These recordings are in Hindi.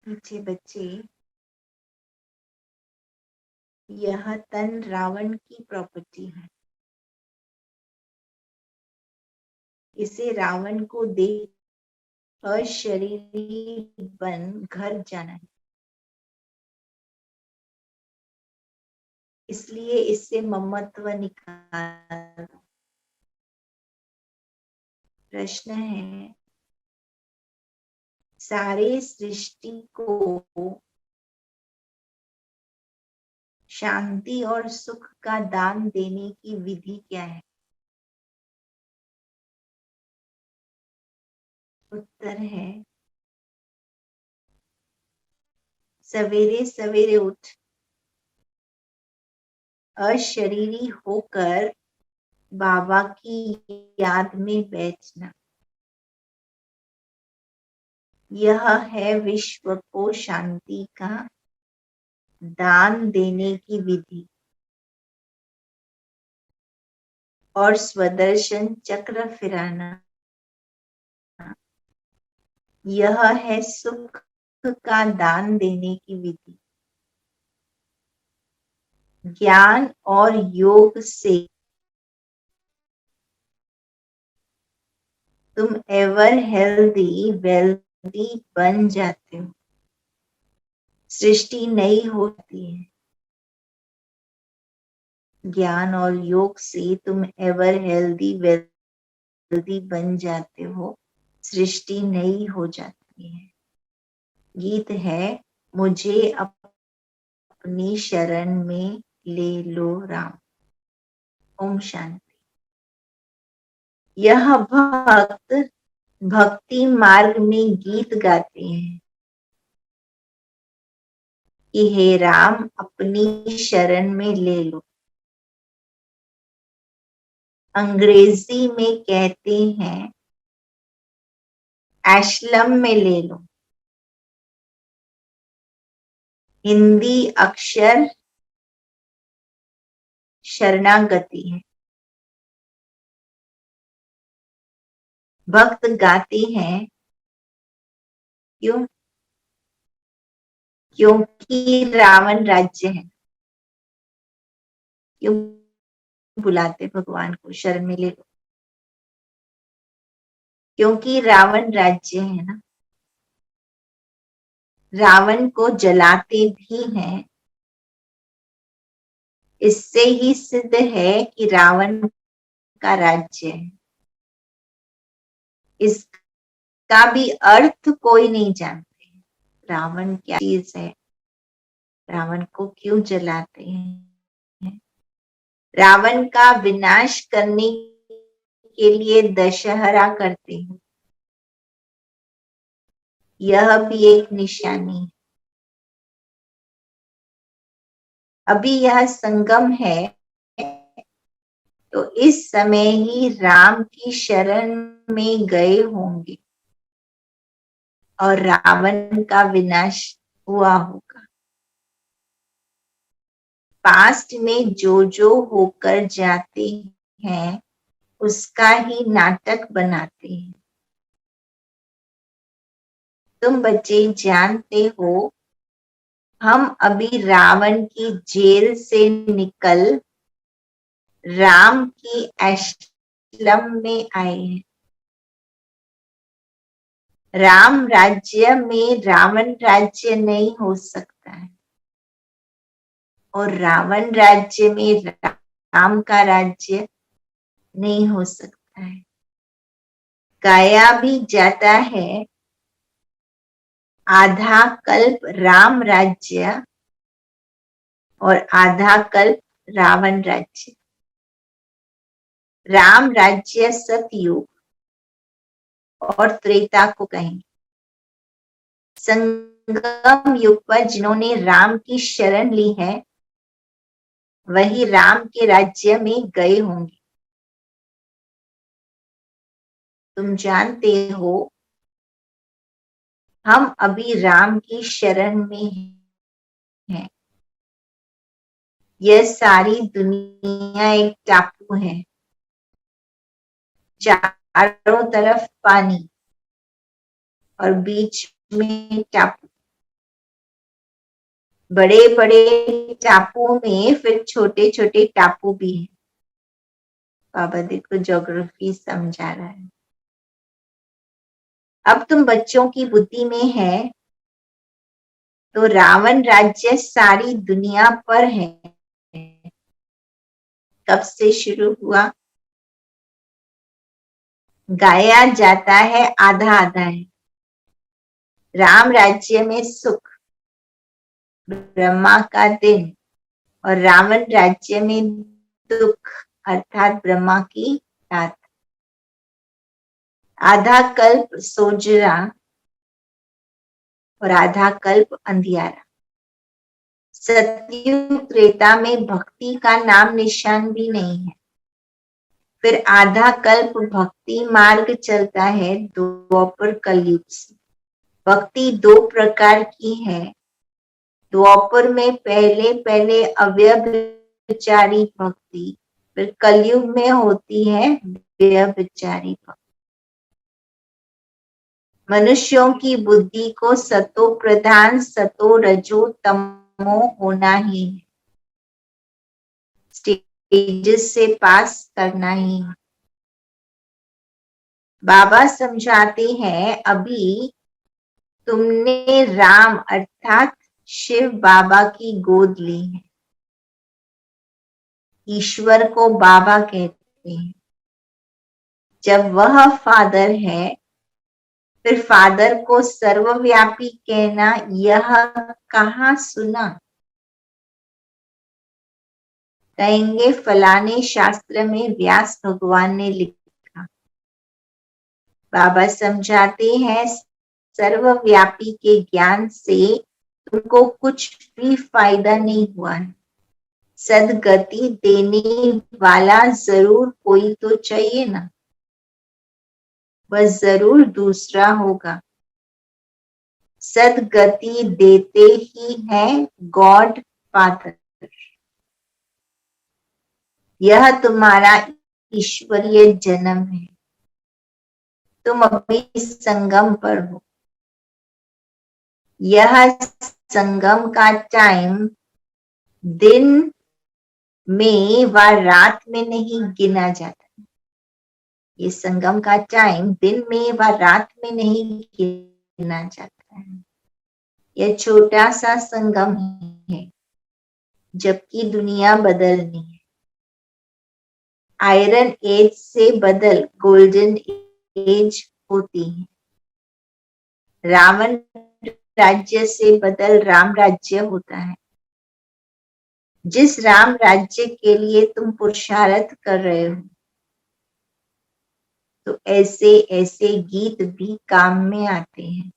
मीठे बच्चे, यह तन रावण की प्रॉपर्टी है। इसे रावण को देख अशरीरी बन घर जाना है, इसलिए इससे ममत्व निकाल। प्रश्न है, सारे सृष्टि को शांति और सुख का दान देने की विधि क्या है? उत्तर है, सवेरे सवेरे उठ अशरीरी होकर बाबा की याद में बैठना। यह है विश्व को शांति का दान देने की विधि। और स्वदर्शन चक्र फिराना, यह है सुख का दान देने की विधि। ज्ञान और योग से तुम एवर हेल्दी वेल्दी बन जाते हो, सृष्टि नई होती है। ज्ञान और योग से तुम एवर हेल्दी वेल्दी बन जाते हो, सृष्टि नई हो जाती है। गीत है, मुझे अपनी शरण में ले लो राम। ओम शांति। यह भक्त भक्ति मार्ग में गीत गाते हैं कि हे राम अपनी शरण में ले लो। अंग्रेजी में कहते हैं एशलम में ले लो। हिंदी अक्षर शरणागति है। भक्त गाते हैं, क्यों? क्योंकि रावण राज्य है। क्यों बुलाते भगवान को शरण में ले लो? क्योंकि रावण राज्य है ना। रावण को जलाते भी हैं, इससे ही सिद्ध है कि रावण का राज्य है। इसका भी अर्थ कोई नहीं जानते। रावण क्या चीज है, रावण को क्यों जलाते हैं? रावण का विनाश करने के लिए दशहरा करते हैं। यह भी एक निशानी है। अभी यह संगम है, तो इस समय ही राम की शरण में गए होंगे और रावण का विनाश हुआ होगा। पास्ट में जो होकर जाते हैं उसका ही नाटक बनाते हैं। तुम बच्चे जानते हो, हम अभी रावण की जेल से निकल राम की आश्रम में आए हैं। राम राज्य में रावण राज्य नहीं हो सकता है और रावण राज्य में राम का राज्य नहीं हो सकता है। गाया भी जाता है, आधा कल्प राम राज्य और आधा कल्प रावण राज्य। राम राज्य सतयुग और त्रेता को कहेंगे। संगम युग पर जिन्होंने राम की शरण ली है वही राम के राज्य में गए होंगे। तुम जानते हो, हम अभी राम की शरण में हैं। यह सारी दुनिया एक टापू है, चारों तरफ पानी और बीच में टापू। बड़े बड़े टापुओं में फिर छोटे छोटे टापू भी हैं। बाबा देखो ज्योग्राफी समझा रहा है। अब तुम बच्चों की बुद्धि में है तो रावण राज्य सारी दुनिया पर है। कब से शुरू हुआ? गाया जाता है आधा आधा है। राम राज्य में सुख, ब्रह्मा का दिन, और रावण राज्य में दुख अर्थात ब्रह्मा की रात। आधा कल्प सोजरा और आधा कल्प अंधियारा। सतयुग त्रेता में भक्ति का नाम निशान भी नहीं है। फिर आधा कल्प भक्ति मार्ग चलता है द्वापर कलयुग से। भक्ति दो प्रकार की है। द्वापर में पहले पहले अव्यभिचारी भक्ति, फिर कलयुग में होती है व्यभिचारी भक्ति। मनुष्यों की बुद्धि को सतो प्रधान सतो रजो तमो होना ही है। स्टेजेस से पास करना ही है। बाबा समझाते हैं अभी तुमने राम अर्थात शिव बाबा की गोद ली है। ईश्वर को बाबा कहते हैं। जब वह फादर है फिर फादर को सर्वव्यापी कहना यह कहाँ सुना? कहेंगे फलाने शास्त्र में व्यास भगवान ने लिखा। बाबा समझाते हैं सर्वव्यापी के ज्ञान से तुमको कुछ भी फायदा नहीं हुआ है। सदगति देने वाला जरूर कोई तो चाहिए ना, वह जरूर दूसरा होगा। सदगति देते ही है गॉड फादर। यह तुम्हारा ईश्वरीय जन्म है। तुम अभी संगम पर हो। यह संगम का टाइम दिन में व रात में नहीं गिना जाता। ये संगम का टाइम दिन में व रात में नहीं गिना जाता है। यह छोटा सा संगम है जबकि दुनिया बदलनी है। आयरन एज से बदल गोल्डन एज होती है। रावण राज्य से बदल राम राज्य होता है। जिस राम राज्य के लिए तुम पुरुषार्थ कर रहे हो तो ऐसे ऐसे गीत भी काम में आते हैं।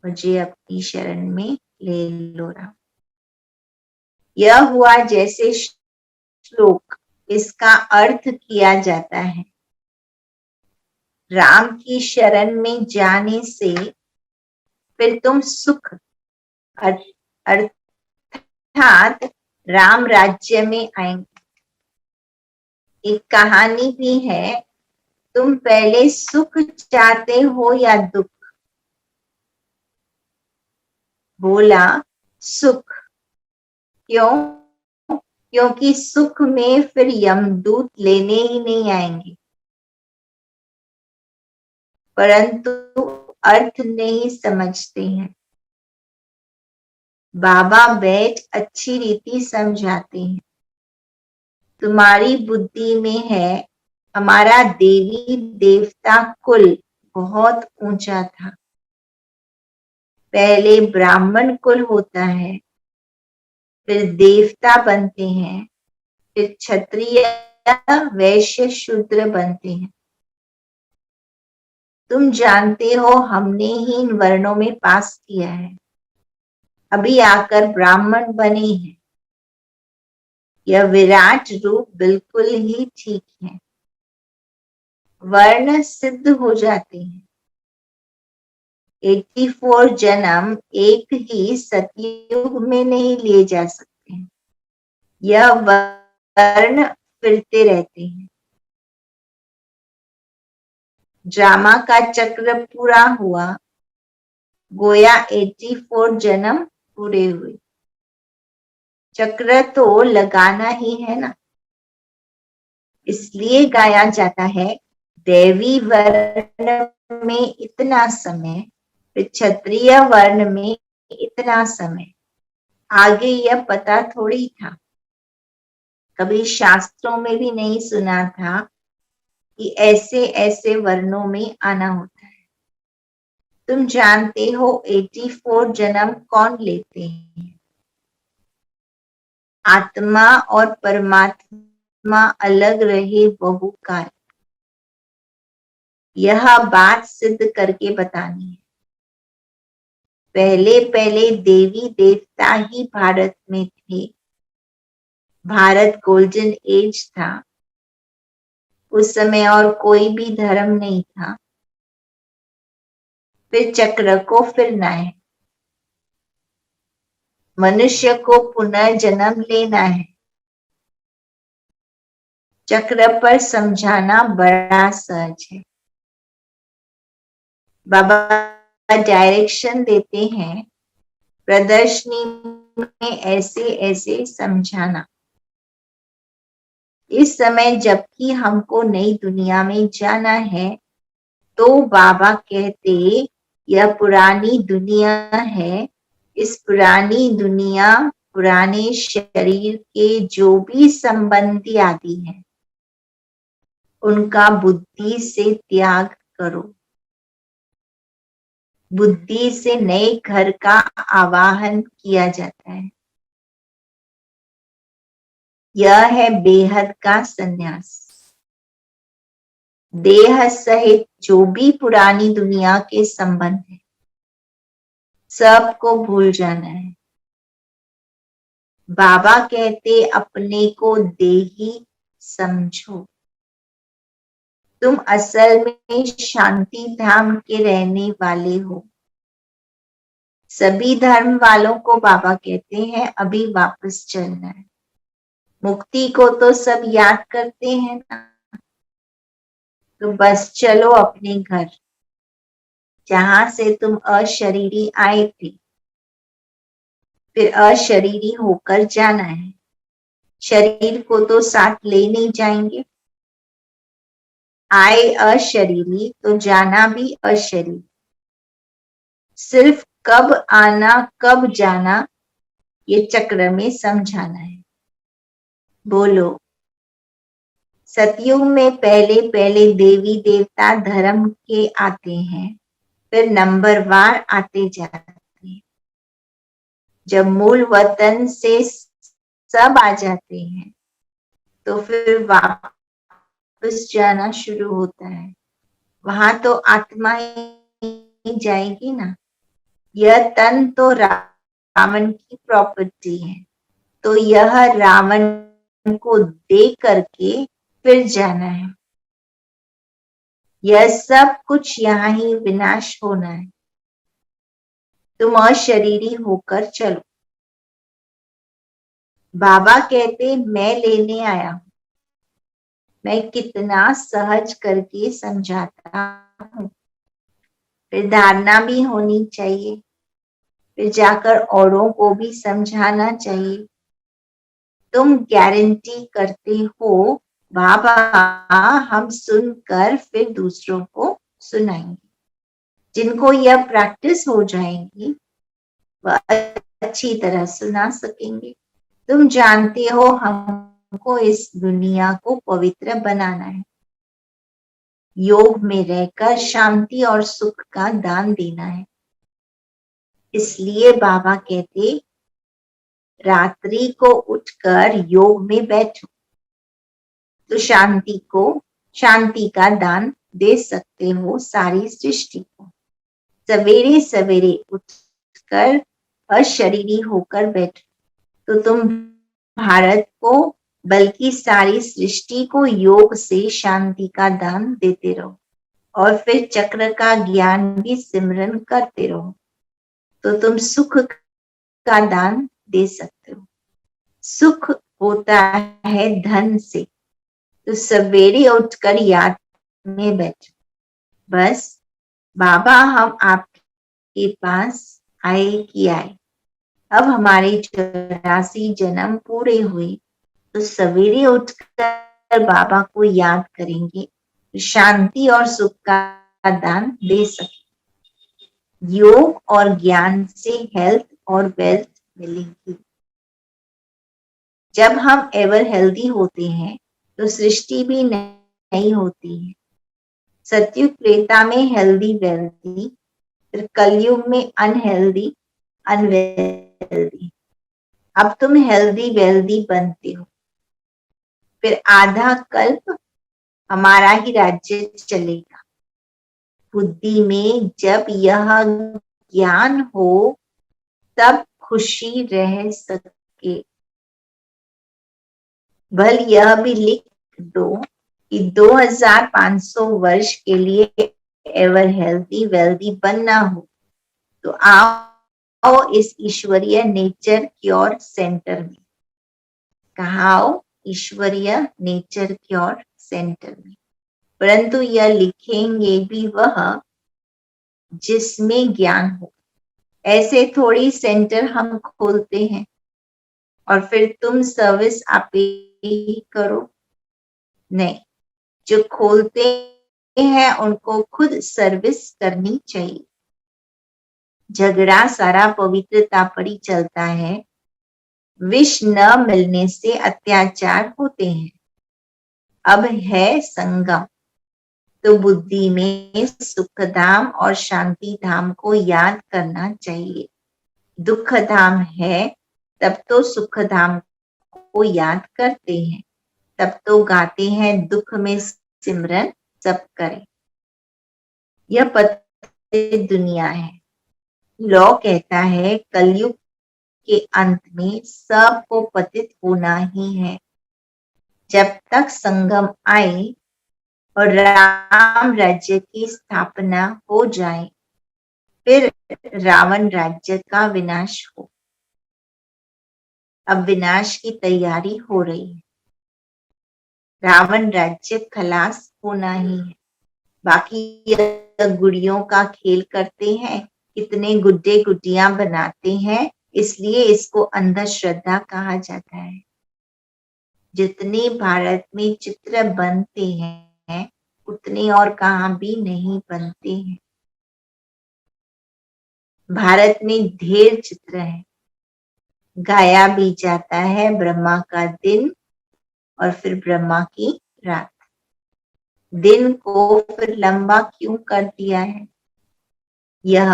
मुझे अपनी शरण में ले लो राम। यह हुआ जैसे श्लोक, इसका अर्थ किया जाता है राम की शरण में जाने से फिर तुम सुख अर्थात राम राज्य में आएंगे। एक कहानी भी है, तुम पहले सुख चाहते हो या दुख? बोला सुख। क्यों? क्योंकि सुख में फिर यमदूत लेने ही नहीं आएंगे। परंतु अर्थ नहीं समझते हैं। बाबा बैठ अच्छी रीति समझाते हैं। तुम्हारी बुद्धि में है हमारा देवी देवता कुल बहुत ऊंचा था। पहले ब्राह्मण कुल होता है, फिर देवता बनते हैं, फिर क्षत्रिय वैश्य शूद्र बनते हैं। तुम जानते हो हमने ही इन वर्णों में पास किया है। अभी आकर ब्राह्मण बने हैं। यह विराट रूप बिल्कुल ही ठीक है। वर्ण सिद्ध हो जाते हैं। 84 जन्म एक ही सतयुग में नहीं लिए जा सकते हैं। यह वर्ण फिरते रहते हैं। ड्रामा का चक्र पूरा हुआ, गोया 84 जन्म पूरे हुए। चक्र तो लगाना ही है ना, इसलिए गाया जाता है देवी वर्ण में इतना समय, फिर क्षत्रिय वर्ण में इतना समय। आगे यह पता थोड़ी था, कभी शास्त्रों में भी नहीं सुना था कि ऐसे ऐसे वर्णों में आना होता है। तुम जानते हो 84 जन्म कौन लेते हैं? आत्मा और परमात्मा अलग रहे बहुकाल, यह बात सिद्ध करके बतानी है। पहले पहले देवी देवता ही भारत में थे, भारत गोल्डन एज था, उस समय और कोई भी धर्म नहीं था। फिर चक्र को फिरना है, मनुष्य को पुनः जन्म लेना है। चक्र पर समझाना बड़ा सहज है। बाबा डायरेक्शन देते हैं, प्रदर्शनी में ऐसे ऐसे समझाना। इस समय जबकि हमको नई दुनिया में जाना है, तो बाबा कहते यह पुरानी दुनिया है। इस पुरानी दुनिया, पुराने शरीर के जो भी संबंधी आदि हैं, उनका बुद्धि से त्याग करो। बुद्धि से नए घर का आवाहन किया जाता है। यह है बेहद का संन्यास। देह सहित जो भी पुरानी दुनिया के संबंध है, सबको भूल जाना है। बाबा कहते अपने को देही समझो। तुम असल में शांति धाम के रहने वाले हो। सभी धर्म वालों को बाबा कहते हैं अभी वापस चलना है। मुक्ति को तो सब याद करते हैं ना, तो बस चलो अपने घर, जहां से तुम अशरीरी आए थे, फिर अशरीरी होकर जाना है। शरीर को तो साथ ले नहीं जाएंगे। आए अशरीरी तो जाना भी अशरीरी। सिर्फ कब आना कब जाना ये चक्र में समझाना है। बोलो। सतयुग में पहले पहले देवी देवता धर्म के आते हैं, फिर नंबरवार आते जाते हैं। जब मूल वतन से सब आ जाते हैं, तो फिर वापस जाना शुरू होता है। वहां तो आत्मा ही जाएगी ना। यह तन तो रावण की प्रॉपर्टी है, तो यह रावण को दे करके फिर जाना है। यह सब कुछ यहाँ ही विनाश होना है। तुम अशरीरी होकर चलो। बाबा कहते मैं लेने आया हूं। मैं कितना सहज करके समझाता हूँ। फिर धारणा भी होनी चाहिए, फिर जाकर औरों को भी समझाना चाहिए। तुम गारंटी करते हो बाबा हम सुनकर फिर दूसरों को सुनाएंगे। जिनको यह प्रैक्टिस हो जाएगी वह अच्छी तरह सुना सकेंगे। तुम जानते हो हमको इस दुनिया को पवित्र बनाना है। योग में रहकर शांति और सुख का दान देना है। इसलिए बाबा कहते रात्रि को उठकर योग में बैठो, तो शांति का दान दे सकते हो सारी सृष्टि को। सवेरे सवेरे उठकर अशरीरी होकर बैठो, तो तुम भारत को बल्कि सारी सृष्टि को योग से शांति का दान देते रहो, और फिर चक्र का ज्ञान भी सिमरन करते रहो, तो तुम सुख का दान दे सकते हो। सुख होता है धन से, तो सवेरे उठकर याद में बैठो, बस बाबा हम आपके पास आए कि आए, अब हमारे 84 जन्म पूरे हुए तो सवेरे उठकर बाबा को याद करेंगे, शांति और सुख का दान दे सके। योग और ज्ञान से हेल्थ और वेल्थ मिलेगी। जब हम एवर हेल्दी होते हैं तो सृष्टि भी नई होती है। सतयुग त्रेता में हेल्दी वेल्दी, फिर कलयुग में अनहेल्दी अनवेल्दी। अब तुम हेल्दी वेल्दी बनते हो। फिर आधा कल्प हमारा ही राज्य चलेगा। बुद्धि में जब यह ज्ञान हो तब खुशी रह सके। भल यह भी लिख दो कि 2500 वर्ष के लिए एवर हेल्दी वेल्दी बनना हो तो आओ इस ईश्वरीय नेचर क्योर सेंटर में। कहा आओ? ईश्वरीय नेचर क्योर सेंटर में। परंतु यह लिखेंगे भी वह जिसमें ज्ञान हो। ऐसे थोड़ी सेंटर हम खोलते हैं और फिर तुम सर्विस आप ही करो। नहीं, जो खोलते हैं उनको खुद सर्विस करनी चाहिए। झगड़ा सारा पवित्रता पर ही चलता है। विष न मिलने से अत्याचार होते हैं। अब है संगम तो बुद्धि में सुख धाम और शांति धाम को याद करना चाहिए। दुख धाम है तब तो सुख धाम को याद करते हैं, तब तो गाते हैं दुख में सिमरन सब करे। यह पतित दुनिया है। लॉ कहता है कलयुग के अंत में सबको पतित होना ही है। जब तक संगम आए और राम राज्य की स्थापना हो जाए, फिर रावण राज्य का विनाश हो। अब विनाश की तैयारी हो रही है। रावण राज्य खलास होना ही है। बाकी यह गुड़ियों का खेल करते हैं, कितने गुड्डे गुड्डियां बनाते हैं, इसलिए इसको अंधश्रद्धा कहा जाता है। जितने भारत में चित्र बनते हैं उतने और कहाँ भी नहीं बनते हैं। भारत में ढेर चित्र है। गाया भी जाता है ब्रह्मा का दिन और फिर ब्रह्मा की रात। दिन को फिर लंबा क्यों कर दिया है, यह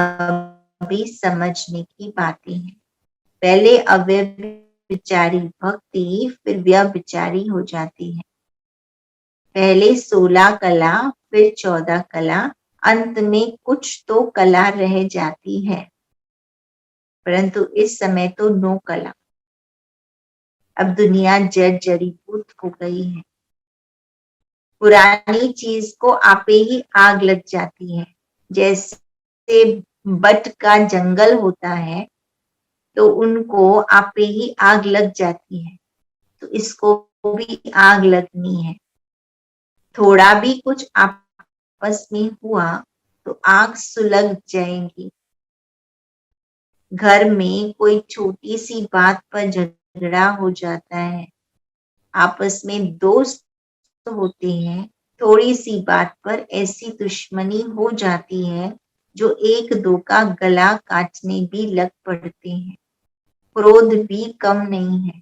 भी समझने की बातें हैं। पहले अव्यभिचारी भक्ति फिर व्यभिचारी हो जाती है। पहले 16 कला फिर 14 कला, अंत में कुछ तो कला रह जाती है। परंतु इस समय तो 9 कला। अब दुनिया जड़ जड़ीभूत हो गई है। पुरानी चीज को आपे ही आग लग जाती है। जैसे बट का जंगल होता है तो उनको आपे ही आग लग जाती है, तो इसको भी आग लगनी है। थोड़ा भी कुछ आपस में हुआ तो आग सुलग जाएगी। घर में कोई छोटी सी बात पर झगड़ा हो जाता है, आपस में दोस्त होते हैं, थोड़ी सी बात पर ऐसी दुश्मनी हो जाती है जो एक दो का गला काटने भी लग पड़ते हैं। क्रोध भी कम नहीं है।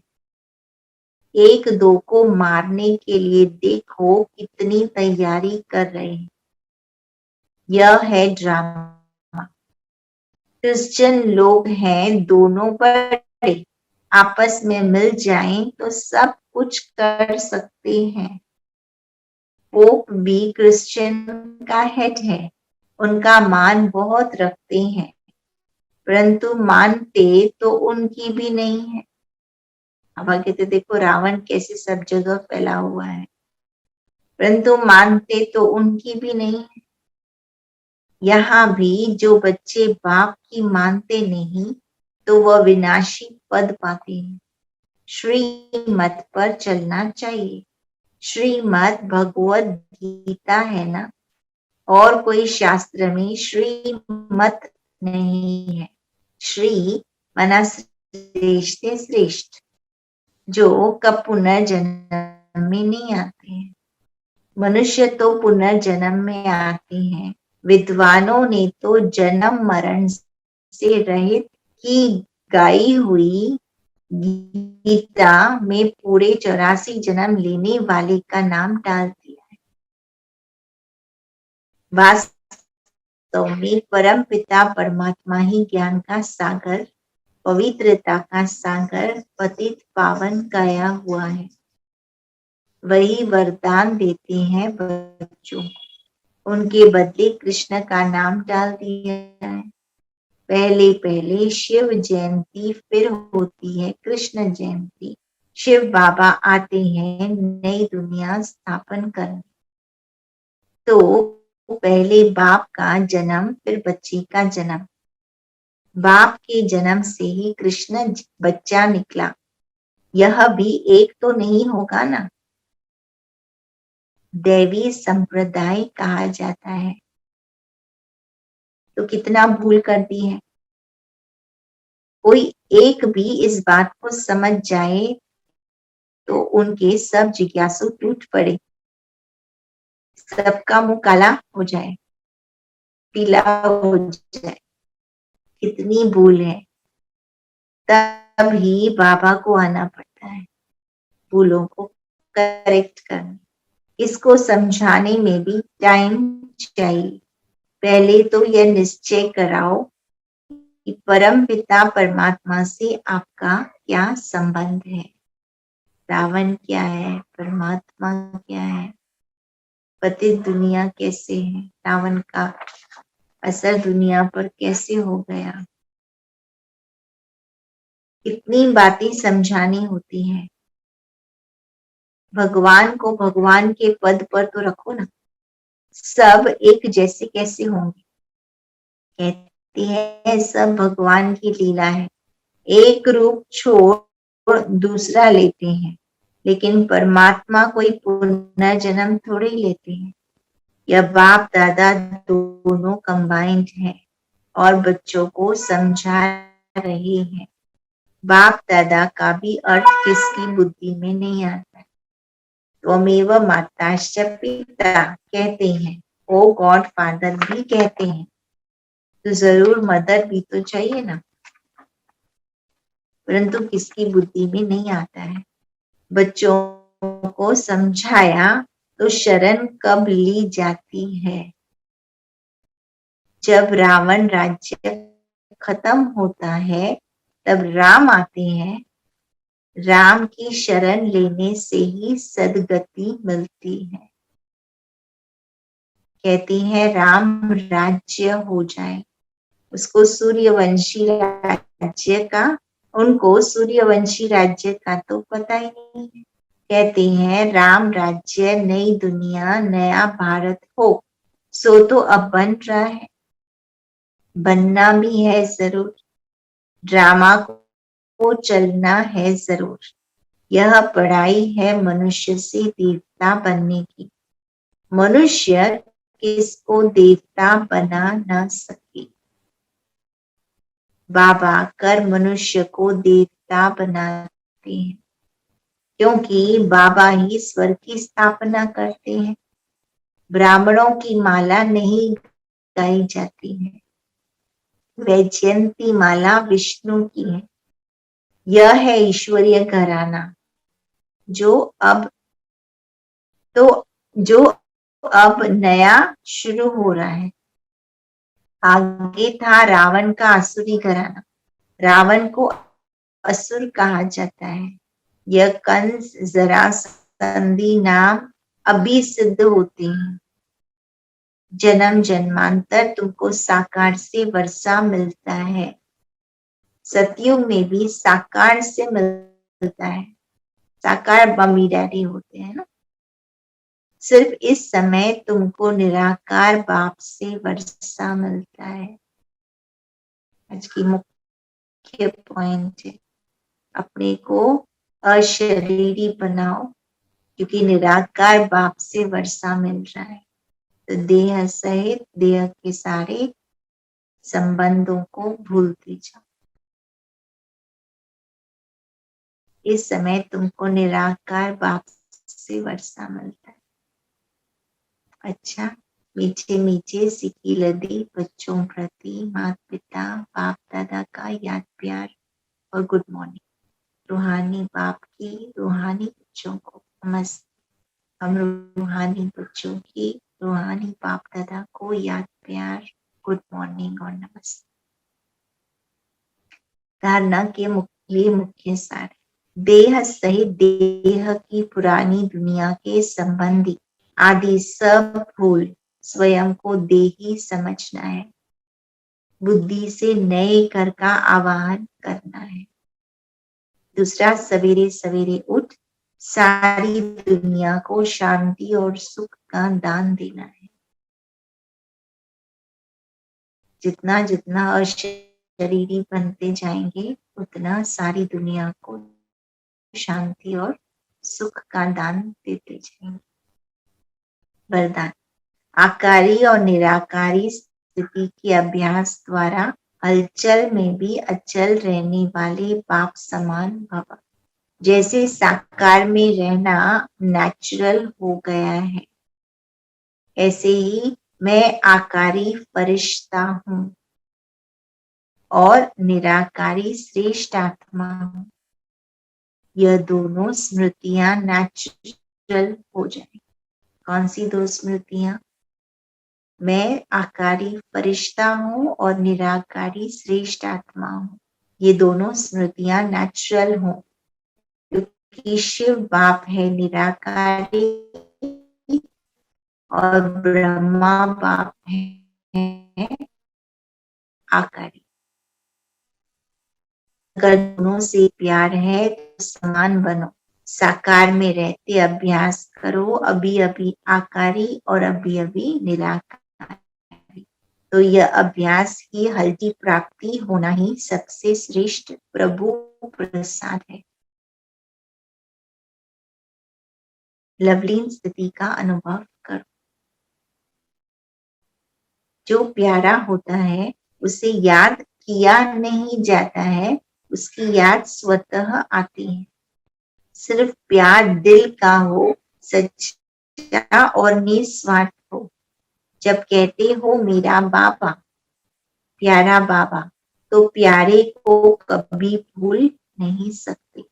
एक दो को मारने के लिए देखो कितनी तैयारी कर रहे हैं। यह है ड्रामा। क्रिश्चियन लोग हैं दोनों बड़े, आपस में मिल जाएं तो सब कुछ कर सकते हैं। पोप भी क्रिश्चियन का हेड है, उनका मान बहुत रखते हैं, परंतु मानते तो उनकी भी नहीं है। अब आगे तो देखो रावण कैसे सब जगह फैला हुआ है, परंतु मानते तो उनकी भी नहीं है। यहाँ भी जो बच्चे बाप की मानते नहीं तो वह विनाशी पद पाते हैं। श्रीमत पर चलना चाहिए। श्रीमत भगवत गीता है ना, और कोई शास्त्र में श्रीमत नहीं है। श्री मना श्रेष्ठ से श्रेष्ठ, जो कब पुनर्जन्म में नहीं आते हैं। मनुष्य तो पुनर्जन्म में आते हैं। विद्वानों ने तो जन्म मरण से रहित की गाई हुई गीता में पूरे 84 जन्म लेने वाले का नाम डाल दिया है। वास्तव में परम पिता परमात्मा ही ज्ञान का सागर, पवित्रता का सागर, पतित पावन गाया हुआ है। वही वरदान देते हैं बच्चों को। उनके बदले कृष्ण का नाम डाल दिया है। पहले पहले शिव जयंती, फिर होती है कृष्ण जयंती। शिव बाबा आते हैं नई दुनिया स्थापन करने। तो पहले बाप का जन्म, फिर बच्चे का जन्म। बाप के जन्म से ही कृष्ण बच्चा निकला। यह भी एक तो नहीं होगा ना। दैवी संप्रदाय कहा जाता है। तो कितना भूल कर दी है। कोई एक भी इस बात को समझ जाए तो उनके सब जिज्ञासु टूट पड़े, सबका मुंह काला हो जाए, पीला हो जाए। कितनी भूल है। तब ही बाबा को आना पड़ता है भूलों को करेक्ट करने। इसको समझाने में भी टाइम चाहिए। पहले तो यह निश्चय कराओ कि परम पिता परमात्मा से आपका क्या संबंध है। रावण क्या है, परमात्मा क्या है, पतित दुनिया कैसे है, रावण का असर दुनिया पर कैसे हो गया। कितनी बातें समझानी होती हैं। भगवान को भगवान के पद पर तो रखो ना। सब एक जैसे कैसे होंगे। कहते हैं सब भगवान की लीला है। एक रूप छोड़ दूसरा लेते हैं, लेकिन परमात्मा कोई पुनर्जन्म थोड़े ही लेते हैं। यह बाप दादा दोनों कंबाइंड है और बच्चों को समझा रहे हैं। बाप दादा का भी अर्थ किसकी बुद्धि में नहीं आता। त्वमेव माताश्च पिता कहते हैं, ओ गॉड फादर भी कहते हैं, तो जरूर मदर भी तो चाहिए ना। परंतु किसकी बुद्धि में नहीं आता है। बच्चों को समझाया तो शरण कब ली जाती है। जब रावण राज्य खत्म होता है तब राम आते हैं। राम की शरण लेने से ही सदगति मिलती है। कहती है राम राज्य हो जाए। उसको सूर्यवंशी राज्य का, उनको सूर्यवंशी राज्य का तो पता ही नहीं है। कहते हैं राम राज्य, नई दुनिया, नया भारत हो। सो तो अब बन रहा है, बनना भी है जरूर। ड्रामा को चलना है जरूर। यह पढ़ाई है मनुष्य से देवता बनने की। मनुष्य किसको देवता बना न सके। बाबा कर मनुष्य को देवता बनाते हैं, क्योंकि बाबा ही स्वर्ग की स्थापना करते हैं। ब्राह्मणों की माला नहीं गाई जाती है। वैजयंती माला विष्णु की है। यह है ईश्वरीय घराना जो अब जो अब नया शुरू हो रहा है। आगे था रावण का आसुरी घराना। रावण को असुर कहा जाता है। यह कंस जरासंधी नाम अभी सिद्ध होते हैं। जन्म जन्मांतर तुमको साकार से वर्षा मिलता है। सतयुग में भी साकार से मिलता है। साकार मम्मी डैडी होते हैं ना। सिर्फ इस समय तुमको निराकार बाप से वर्षा मिलता है। आज की मुख्य पॉइंट है, अपने को अशरीरी बनाओ, क्योंकि निराकार बाप से वर्षा मिल रहा है। तो देह सहित देह के सारे संबंधों को भूलते जाओ। इस समय तुमको निराकार बाप से वर्षा मिलता है। अच्छा, मीठे मीठे सिकी लदी बच्चों प्रति माता पिता बाप दादा का याद प्यार और गुड मॉर्निंग। रूहानी बाप की रूहानी बच्चों को नमस्ते। हम रूहानी बच्चों की रूहानी बाप दादा को याद प्यार, गुड मॉर्निंग और नमस्ते। धारणा के लिए मुख्य सार, देह सहित देह की पुरानी दुनिया के संबंधी आदि सब भूल स्वयं को देही समझना है। बुद्धि से नए घर का आवाहन करना है। दूसरा, सवेरे सवेरे उठ सारी दुनिया को शांति और सुख का दान देना है। जितना जितना अशरीरी बनते जाएंगे उतना सारी दुनिया को शांति और सुख का दान देते जाएंगे। वरदान, आकारी और निराकारी स्थिति के अभ्यास द्वारा हलचल में भी अचल रहने वाले बाप समान भव। जैसे साकार में रहना नेचुरल हो गया है, ऐसे ही मैं आकारी फरिश्ता हूँ और निराकारी श्रेष्ठ आत्मा हूँ। यह दोनों स्मृतियां नेचुरल हो जाए। कौन सी दो स्मृतियां? मैं आकारी फरिश्ता हूँ और निराकारी श्रेष्ठ आत्मा हूँ। ये दोनों स्मृतियां नेचुरल हो, क्योंकि शिव बाप है निराकारी और ब्रह्मा बाप है आकारी। अगर दोनों से प्यार है तो समान बनो। साकार में रहते अभ्यास करो, अभी अभी आकारी और अभी अभी निराकारी। तो यह अभ्यास की हल्की प्राप्ति होना ही सबसे श्रेष्ठ प्रभु प्रसाद है। लवलीन स्थिति का अनुभव करो। जो प्यारा होता है उसे याद किया नहीं जाता है, उसकी याद स्वतः आती है। सिर्फ प्यार दिल का हो, सच्चा और निस्वार्थ हो। जब कहते हो मेरा बाबा, प्यारा बाबा, तो प्यारे को कभी भूल नहीं सकते।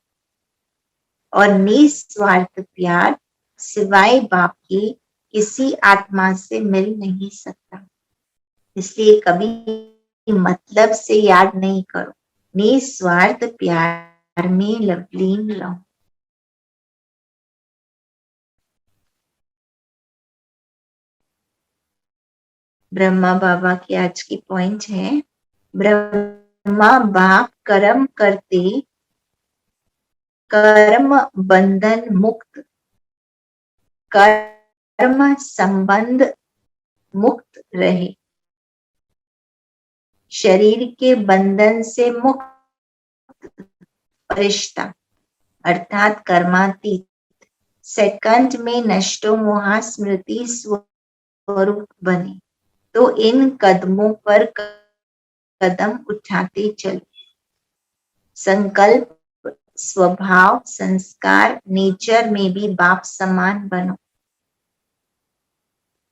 और निस्वार्थ प्यार सिवाय बाप के किसी आत्मा से मिल नहीं सकता। इसलिए कभी मतलब से याद नहीं करो, निस्वार्थ प्यार में लवलीन रहो। ब्रह्मा बाबा की आज की पॉइंट है, ब्रह्मा बाप कर्म करते कर्म बंधन मुक्त, कर्म संबंध मुक्त रहे, शरीर के बंधन से मुक्त फरिश्ता अर्थात कर्मातीत, सेकंड में नष्टो मोहा स्मृति स्वरूप बने। तो इन कदमों पर कदम उठाते चलो। संकल्प, स्वभाव, संस्कार, नेचर में भी बाप समान बनो।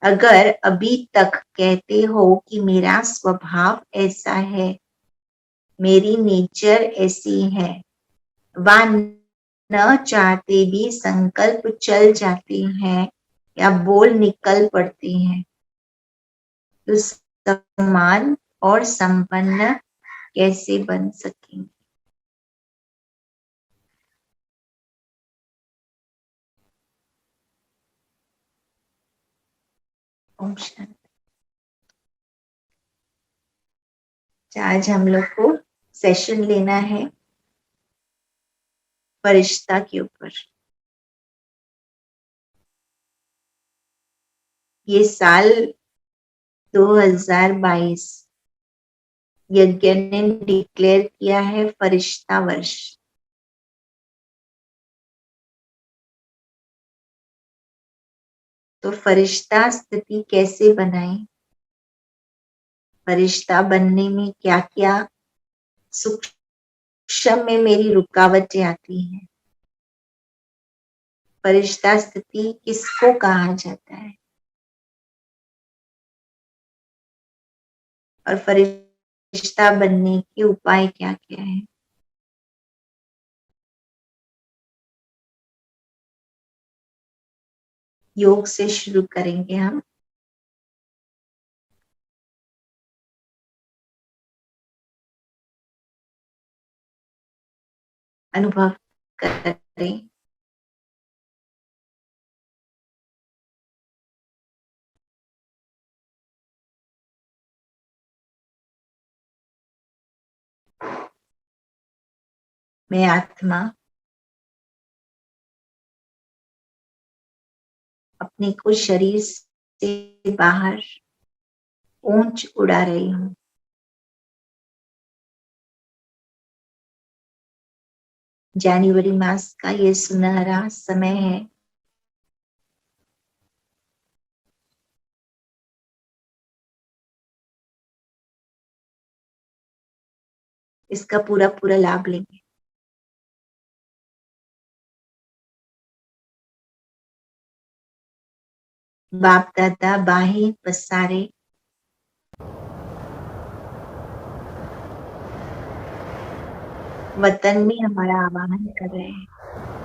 अगर अभी तक कहते हो कि मेरा स्वभाव ऐसा है, मेरी नेचर ऐसी है, वह न चाहते भी संकल्प चल जाते हैं या बोल निकल पड़ते हैं, तो समान और संपन्न कैसे बन सकेंगे? ओम शांति। आज हम लोग को सेशन लेना है फरिश्ता के ऊपर। ये साल 2022 यज्ञ ने डिक्लेयर किया है फरिश्ता वर्ष। तो फरिश्ता स्थिति कैसे बनाए? फरिश्ता बनने में क्या क्या सूक्ष्म में मेरी रुकावटें आती हैं, फरिश्ता स्थिति किसको कहा जाता है और फरिश्ता बनने के उपाय क्या क्या है? योग से शुरू करेंगे हम। अनुभव करें। मैं आत्मा अपने को शरीर से बाहर ऊंच उड़ा रही हूँ। जनवरी मास का ये सुनहरा समय है। इसका पूरा पूरा लाभ लेंगे। बाप दादा बाहें पसारे वतन में हमारा आवाहन कर रहे हैं।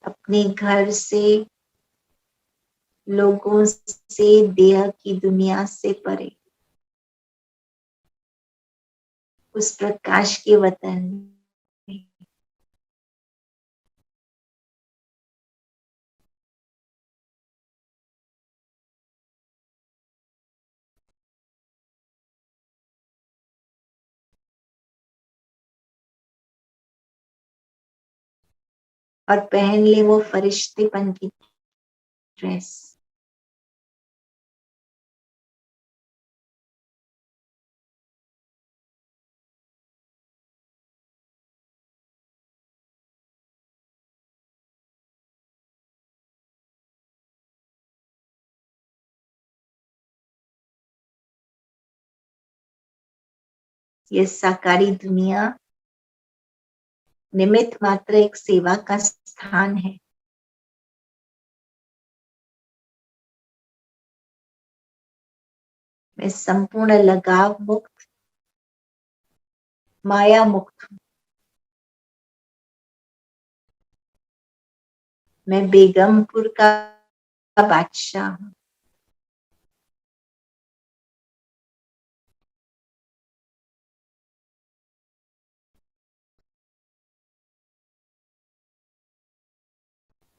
अपने घर से, लोगों से, देह की दुनिया से परे उस प्रकाश के वतन में और पहन ले वो फरिश्तेपन की ड्रेस। ये साकारी दुनिया निमित्त मात्र एक सेवा का स्थान है। मैं संपूर्ण लगाव मुक्त, माया मुक्त हूँ। मैं बेगमपुर का बादशाह हूँ।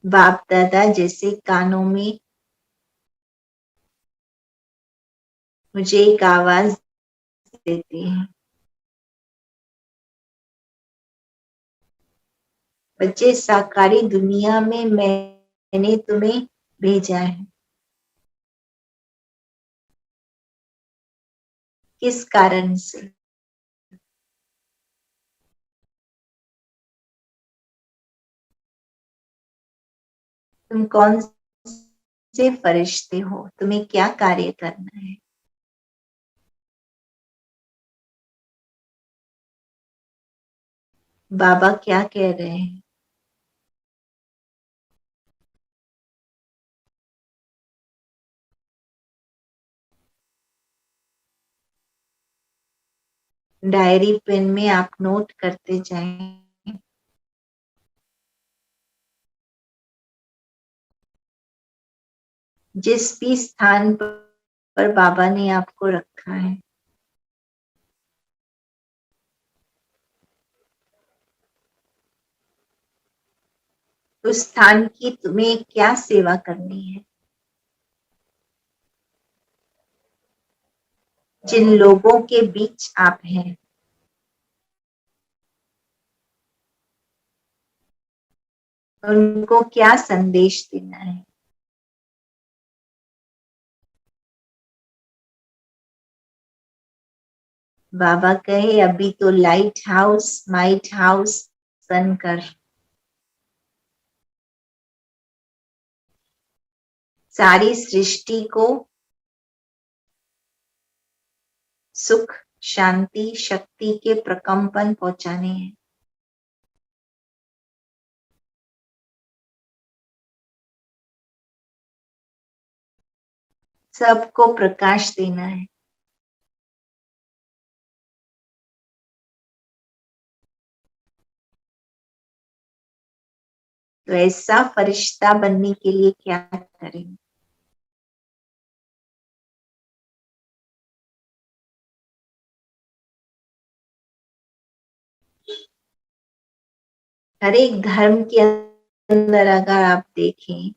बाप दादा जैसे कानों में मुझे एक आवाज देते हैं, बच्चे साकारी दुनिया में मैंने तुम्हें भेजा है। किस कारण से? तुम कौन से फरिश्ते हो? तुम्हें क्या कार्य करना है? बाबा क्या कह रहे हैं? डायरी पेन में आप नोट करते जाएं। जिस भी स्थान पर बाबा ने आपको रखा है, उस स्थान की तुम्हें क्या सेवा करनी है? जिन लोगों के बीच आप हैं, उनको क्या संदेश देना है? बाबा कहे अभी तो लाइट हाउस बनकर सारी सृष्टि को सुख, शांति, शक्ति के प्रकंपन पहुंचाने हैं। सबको प्रकाश देना है। तो ऐसा फरिश्ता बनने के लिए क्या करें? हर एक धर्म के अंदर अगर आप देखें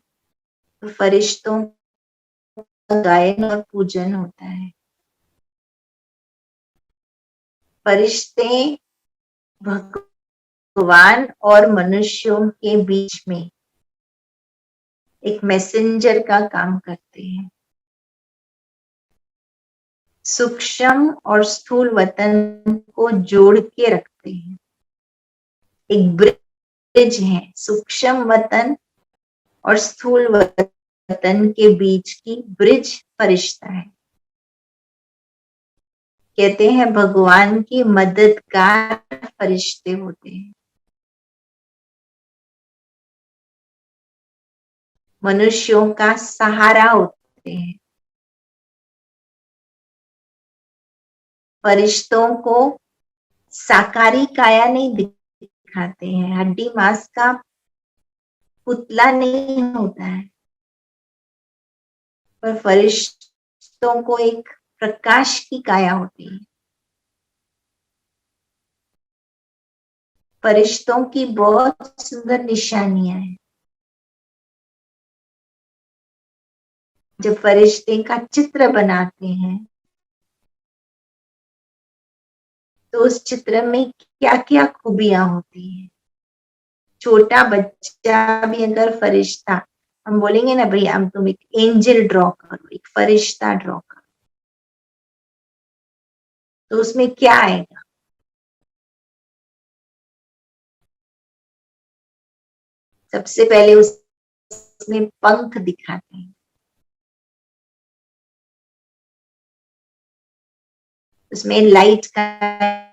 तो फरिश्तों का गायन और पूजन होता है। फरिश्ते भगवान और मनुष्यों के बीच में एक मैसेंजर का काम करते हैं। सूक्ष्म और स्थूल वतन को जोड़ के रखते हैं। एक ब्रिज है, सूक्ष्म वतन और स्थूल वतन के बीच की ब्रिज फरिश्ता है। कहते हैं भगवान की मददगार फरिश्ते होते हैं। मनुष्यों का सहारा होते हैं। फरिश्तों को साकारी काया नहीं दिखाते हैं, हड्डी मांस का पुतला नहीं होता है, पर फरिश्तों को एक प्रकाश की काया होती है। फरिश्तों की बहुत सुंदर निशानियां हैं। जब फरिश्ते का चित्र बनाते हैं तो उस चित्र में क्या क्या खूबियां होती हैं। छोटा बच्चा भी अगर फरिश्ता, हम बोलेंगे ना भाई अब तुम एक एंजल ड्रॉ करो, एक फरिश्ता ड्रॉ करो, तो उसमें क्या आएगा? सबसे पहले उसमें पंख दिखाते हैं, उसमें लाइट का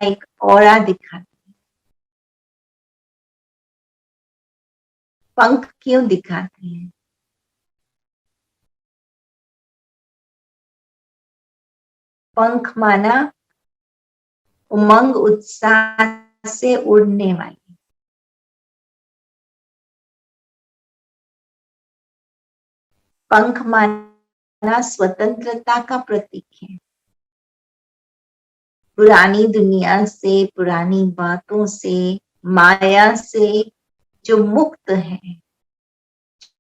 एक ऑरा दिखाते हैं। पंख क्यों दिखाते हैं? पंख माना उमंग उत्साह से उड़ने वाली। पंख माना स्वतंत्रता का प्रतीक है। पुरानी दुनिया से, पुरानी बातों से, माया से जो मुक्त है,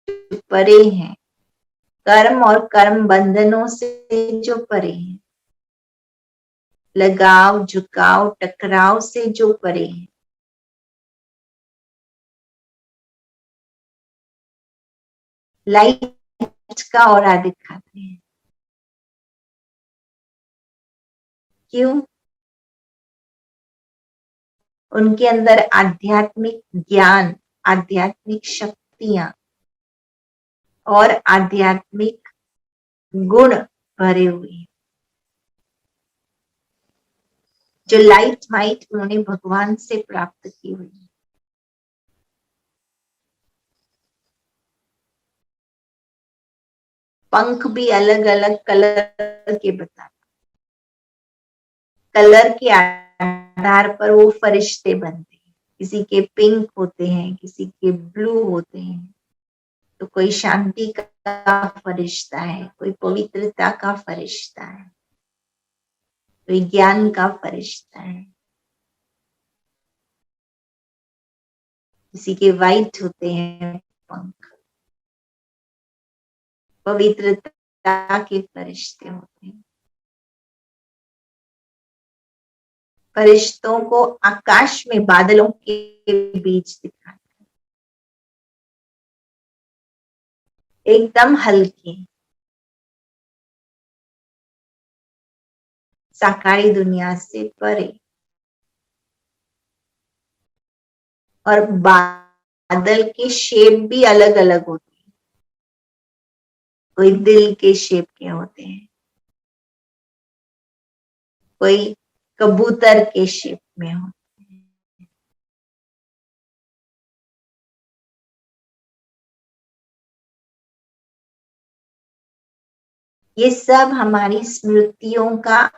जो परे हैं, कर्म और कर्म बंधनों से जो परे हैं, लगाव, झुकाव, टकराव से जो परे हैं, लाइट का ऑरा दिखाते हैं। क्यों? उनके अंदर आध्यात्मिक ज्ञान, आध्यात्मिक शक्तियां और आध्यात्मिक गुण भरे हुए हैं। जो लाइट माइट उन्होंने भगवान से प्राप्त की हुई है। पंख भी अलग अलग कलर के बताते, कलर के आधार पर वो फरिश्ते बनते हैं। किसी के पिंक होते हैं, किसी के ब्लू होते हैं। तो कोई शांति का फरिश्ता है, कोई पवित्रता का फरिश्ता है, कोई ज्ञान का फरिश्ता है। किसी के वाइट होते हैं पंख, पवित्रता के फरिश्ते होते हैं। फरिश्तों को आकाश में बादलों के बीच दिखाते, एकदम हल्के, साकारी दुनिया से परे। और बादल के शेप भी अलग अलग होते हैं, कोई दिल के शेप के होते हैं, कोई कबूतर के शेप में हो। ये सब हमारी स्मृतियों का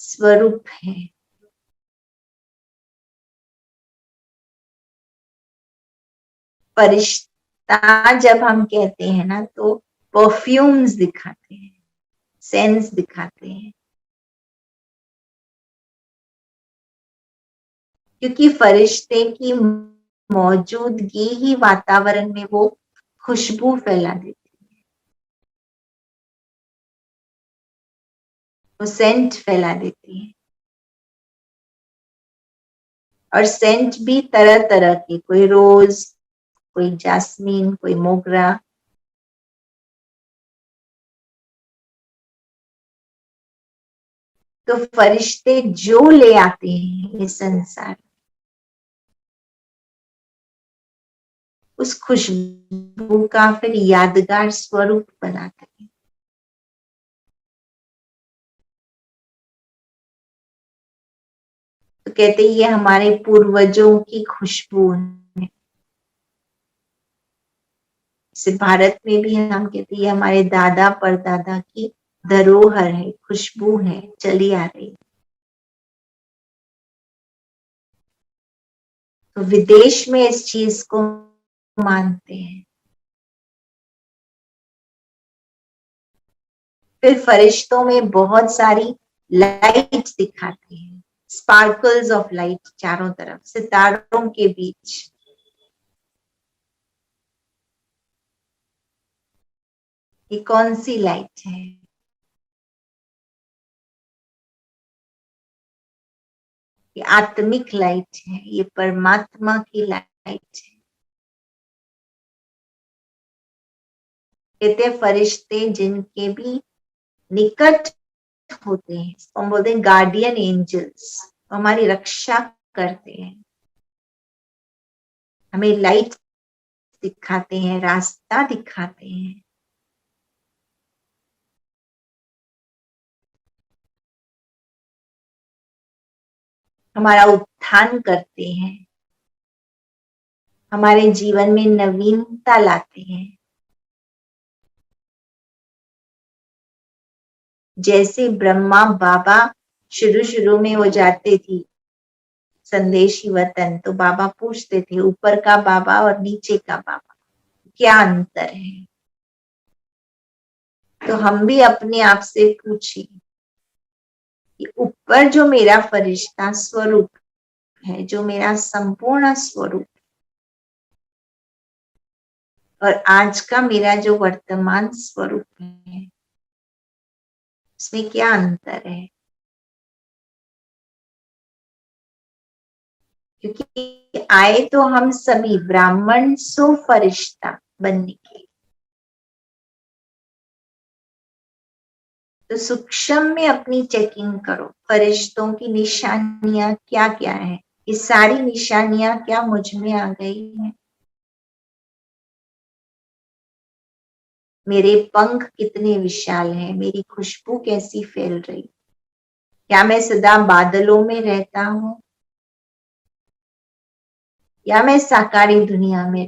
स्वरूप है। फरिश्ता जब हम कहते हैं ना, तो परफ्यूम्स दिखाते हैं, सेंस दिखाते हैं, क्योंकि फरिश्ते की मौजूदगी ही वातावरण में वो खुशबू फैला देती है, वो सेंट फैला देती है। और सेंट भी तरह तरह के, कोई रोज, कोई जास्मीन, कोई मोगरा। तो फरिश्ते जो ले आते हैं ये संसार, उस खुशबू का फिर यादगार स्वरूप बनाते हैं। तो कहते हैं ये हमारे पूर्वजों की खुशबू है। जैसे भारत में भी हम कहते हैं ये हमारे दादा परदादा की धरोहर है, खुशबू है, चली आ रही। तो विदेश में इस चीज को मानते हैं। फिर फरिश्तों में बहुत सारी लाइट दिखाते हैं, स्पार्कल्स ऑफ लाइट चारों तरफ, सितारों के बीच। ये कौन सी लाइट है? ये आत्मिक लाइट है, ये परमात्मा की लाइट है। कहते हैं फरिश्ते जिनके भी निकट होते हैं, हम बोलते हैं गार्डियन एंजल्स, हमारी रक्षा करते हैं, हमें लाइट दिखाते हैं, रास्ता दिखाते हैं, हमारा उत्थान करते हैं, हमारे जीवन में नवीनता लाते हैं। जैसे ब्रह्मा बाबा शुरू शुरू में वो जाते थे संदेशी वतन, तो बाबा पूछते थे ऊपर का बाबा और नीचे का बाबा क्या अंतर है। तो हम भी अपने आप से पूछे कि ऊपर जो मेरा फरिश्ता स्वरूप है, जो मेरा संपूर्ण स्वरूप, और आज का मेरा जो वर्तमान स्वरूप है, उसमें क्या अंतर है। क्योंकि आए तो हम सभी ब्राह्मण सो फरिश्ता बनने के, तो सूक्ष्म में अपनी चेकिंग करो, फरिश्तों की निशानियां क्या क्या है। ये सारी निशानियां क्या मुझ में आ गई हैं? मेरे पंख कितने विशाल हैं, मेरी खुशबू कैसी फैल रही, क्या मैं सदा बादलों में रहता हूँ, या मैं साकारी दुनिया में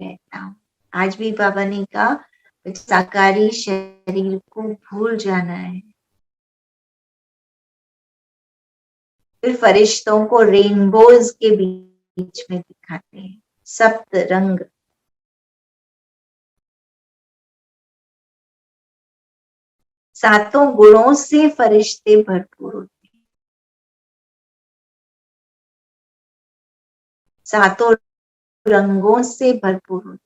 रहता हूँ। आज भी बाबा ने कहा साकारी शरीर को भूल जाना है। फिर फरिश्तों को रेनबोज के बीच में दिखाते हैं, सप्त रंग। सातों गुणों से फरिश्ते भरपूर होते हैं, सातों रंगों से भरपूर होते हैं।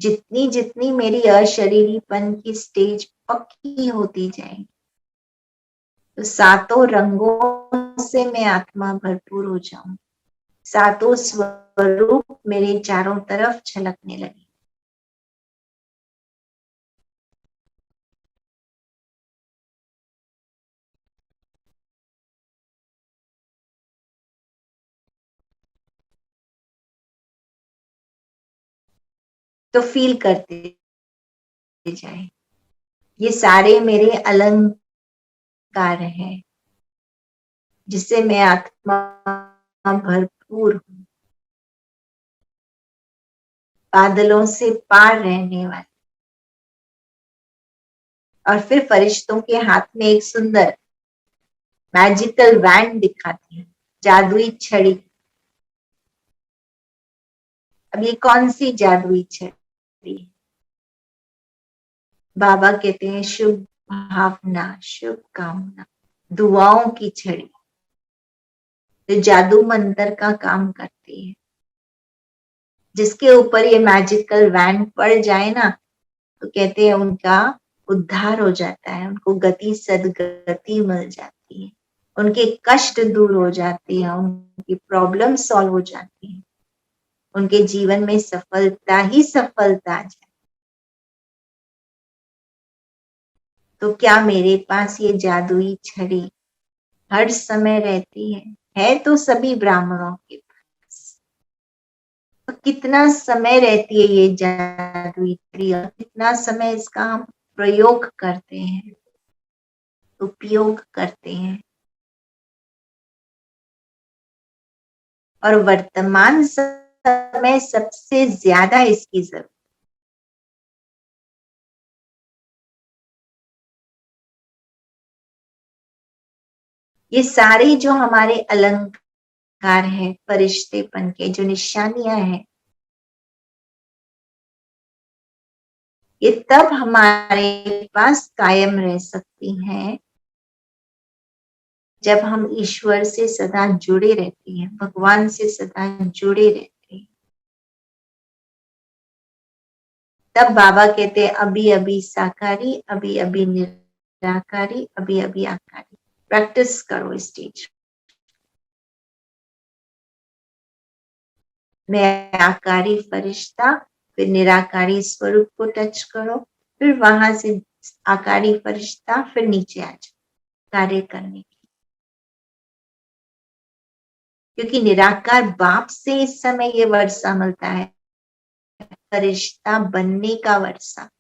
जितनी जितनी मेरी अशरीरीपन की स्टेज पक्की होती जाएगी, तो सातों रंगों से मैं आत्मा भरपूर हो जाऊं, सातों स्वरूप मेरे चारों तरफ झलकने लगे। तो फील करते जाए, ये सारे मेरे अलंकार हैं जिससे मैं आत्मा भरपूर हूँ, बादलों से पार रहने वाली। और फिर फरिश्तों के हाथ में एक सुंदर मैजिकल वैंड दिखाती है, जादुई छड़ी। अब ये कौन सी जादुई छड़ी? बाबा कहते हैं शुभ भावना, शुभ कामना, दुआओं की छड़ी, जो जादू मंत्र का काम करती है। जिसके ऊपर ये मैजिकल वैंड पड़ जाए ना, तो कहते हैं उनका उद्धार हो जाता है, उनको गति सदगति मिल जाती है, उनके कष्ट दूर हो जाते हैं, उनकी प्रॉब्लम सॉल्व हो जाती है, उनके जीवन में सफलता ही सफलता आ जाए। तो क्या मेरे पास ये जादुई छड़ी हर समय रहती है तो सभी ब्राह्मणों के पास। तो कितना समय रहती है ये जादुई छड़ी और कितना समय इसका हम प्रयोग करते हैं, उपयोग करते हैं। और वर्तमान समय सबसे ज्यादा इसकी जरूरत। ये सारे जो हमारे अलंकार हैं, फरिश्तेपन के जो निशानियां हैं, ये तब हमारे पास कायम रह सकती हैं जब हम ईश्वर से सदा जुड़े रहते हैं, भगवान से सदा जुड़े रहते हैं। तब बाबा कहते हैं अभी अभी साकारी, अभी अभी निराकारी, अभी अभी आकारी। प्रैक्टिस करो इस स्टेज। मैं आकारी फरिश्ता, फिर निराकारी स्वरूप को टच करो, फिर वहां से आकारी फरिश्ता, फिर नीचे आ जाओ कार्य करने की। क्योंकि निराकार बाप से इस समय ये वर्षा मिलता है, फरिश्ता बनने का वर्षा।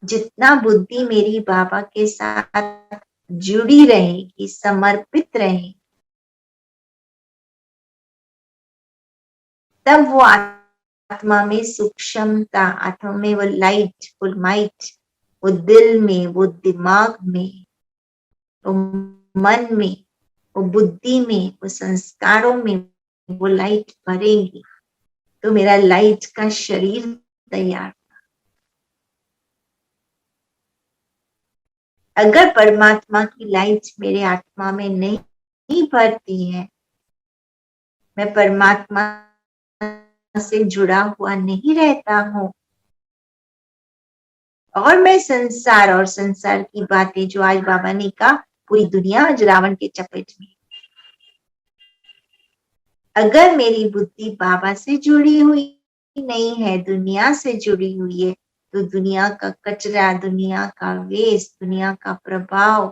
जितना बुद्धि मेरी बाबा के साथ जुड़ी रहेगी, समर्पित रहेगी, तब वो आत्मा में सूक्ष्मता, आत्मा में वो लाइट, वो माइट, वो दिल में, वो दिमाग में, वो मन में, वो बुद्धि में, वो संस्कारों में वो लाइट भरेगी। तो मेरा लाइट का शरीर तैयार। अगर परमात्मा की लाइट मेरे आत्मा में नहीं भरती है, मैं परमात्मा से जुड़ा हुआ नहीं रहता हूँ, और मैं संसार और संसार की बातें जो आज बाबा ने कहा, पूरी दुनिया आज रावण के चपेट में। अगर मेरी बुद्धि बाबा से जुड़ी हुई नहीं है, दुनिया से जुड़ी हुई है, तो दुनिया का कचरा, दुनिया का वेस्ट, दुनिया का प्रभाव,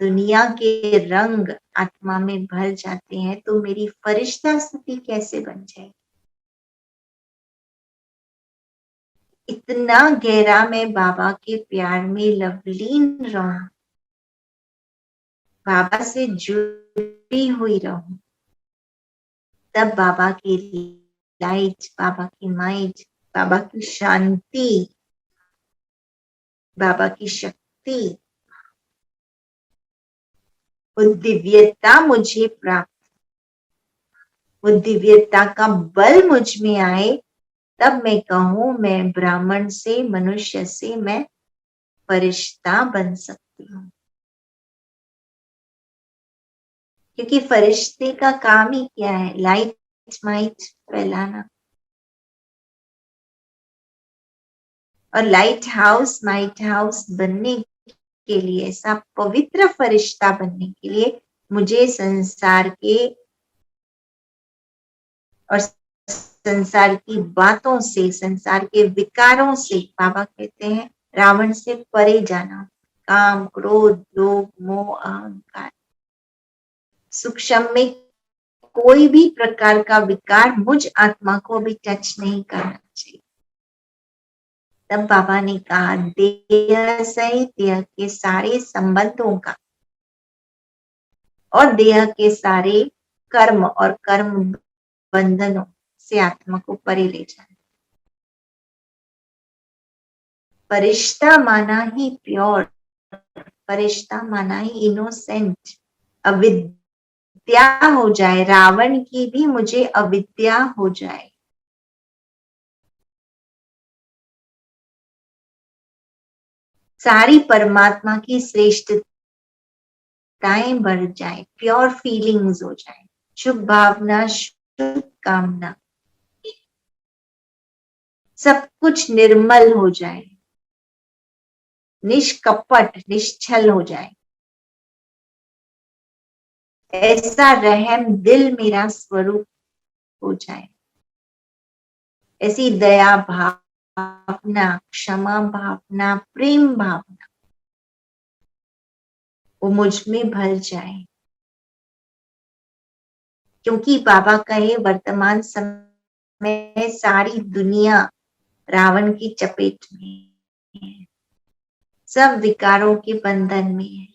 दुनिया के रंग आत्मा में भर जाते हैं, तो मेरी फरिश्ता स्थिति कैसे बन जाएगी? इतना गहरा मैं बाबा के प्यार में लवलीन रहूं, बाबा से जुड़ी हुई रहूं, तब बाबा की लाइट, बाबा की माइट, बाबा की शांति, बाबा की शक्ति, वो दिव्यता मुझे प्राप्त, वो दिव्यता का बल मुझ में आए, तब मैं कहूं मैं ब्राह्मण से, मनुष्य से मैं फरिश्ता बन सकती हूँ। क्योंकि फरिश्ते का काम ही क्या है? लाइट माइट फैलाना। और लाइट हाउस, माइट हाउस बनने के लिए, ऐसा पवित्र फरिश्ता बनने के लिए मुझे संसार के और संसार की बातों से, संसार के विकारों से, बाबा कहते हैं रावण से परे जाना, काम, क्रोध, लोभ, मोह, अहंकार, सूक्ष्म में कोई भी प्रकार का विकार मुझ आत्मा को भी टच नहीं करना चाहिए। तब बाबा ने कहा देह सहित देह के सारे संबंधों का और देह के सारे कर्म और कर्म बंधनों से आत्मा को परे ले जाना। फरिश्ता माना ही प्योर, फरिश्ता माना ही इनोसेंट। अविद्या हो जाए, रावण की भी मुझे अविद्या हो जाए, सारी परमात्मा की श्रेष्ठताएं बढ़ जाए, प्योर फीलिंग्स हो जाए, शुभ भावना, शुभ कामना, सब कुछ निर्मल हो जाए, निष्कपट, निश्चल हो जाए, ऐसा रहम दिल मेरा स्वरूप हो जाए, ऐसी दया भावना, क्षमा भावना, प्रेम भावना वो मुझ में भर जाए। क्योंकि बाबा कहे वर्तमान समय सारी दुनिया रावण की चपेट में है, सब विकारों के बंधन में है,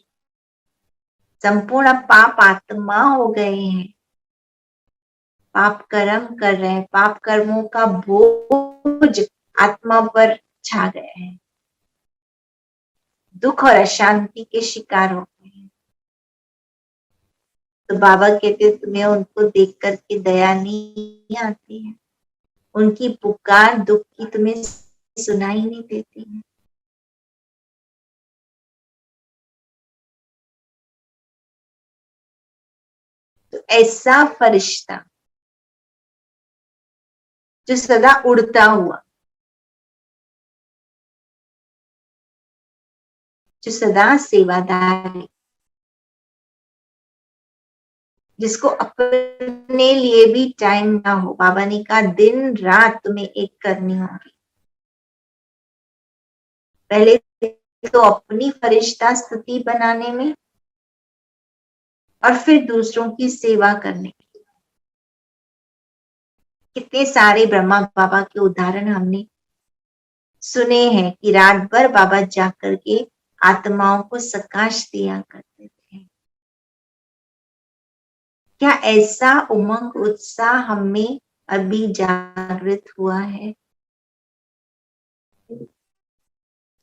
संपूर्ण पाप आत्मा हो गए हैं, पाप कर्म कर रहे हैं, पाप कर्मों का बोझ आत्मा पर छा गए हैं, दुख और अशांति के शिकार हो गए हैं। तो बाबा कहते तुम्हें उनको देख करके दया नहीं आती है, उनकी पुकार दुख की तुम्हें सुनाई नहीं देती है। तो ऐसा फरिश्ता जो सदा उड़ता हुआ, जो सदा सेवादारी, जिसको अपने लिए भी टाइम ना हो, बाबा ने कहा दिन रात तुम्हें एक करनी होगी। पहले तो अपनी फरिश्ता स्तुति बनाने में और फिर दूसरों की सेवा करने में। कितने सारे ब्रह्मा बाबा के उदाहरण हमने सुने हैं कि रात भर बाबा जाकर के आत्माओं को प्रकाश दिया करते थे। क्या ऐसा उमंग उत्साह हमें अभी जागृत हुआ है?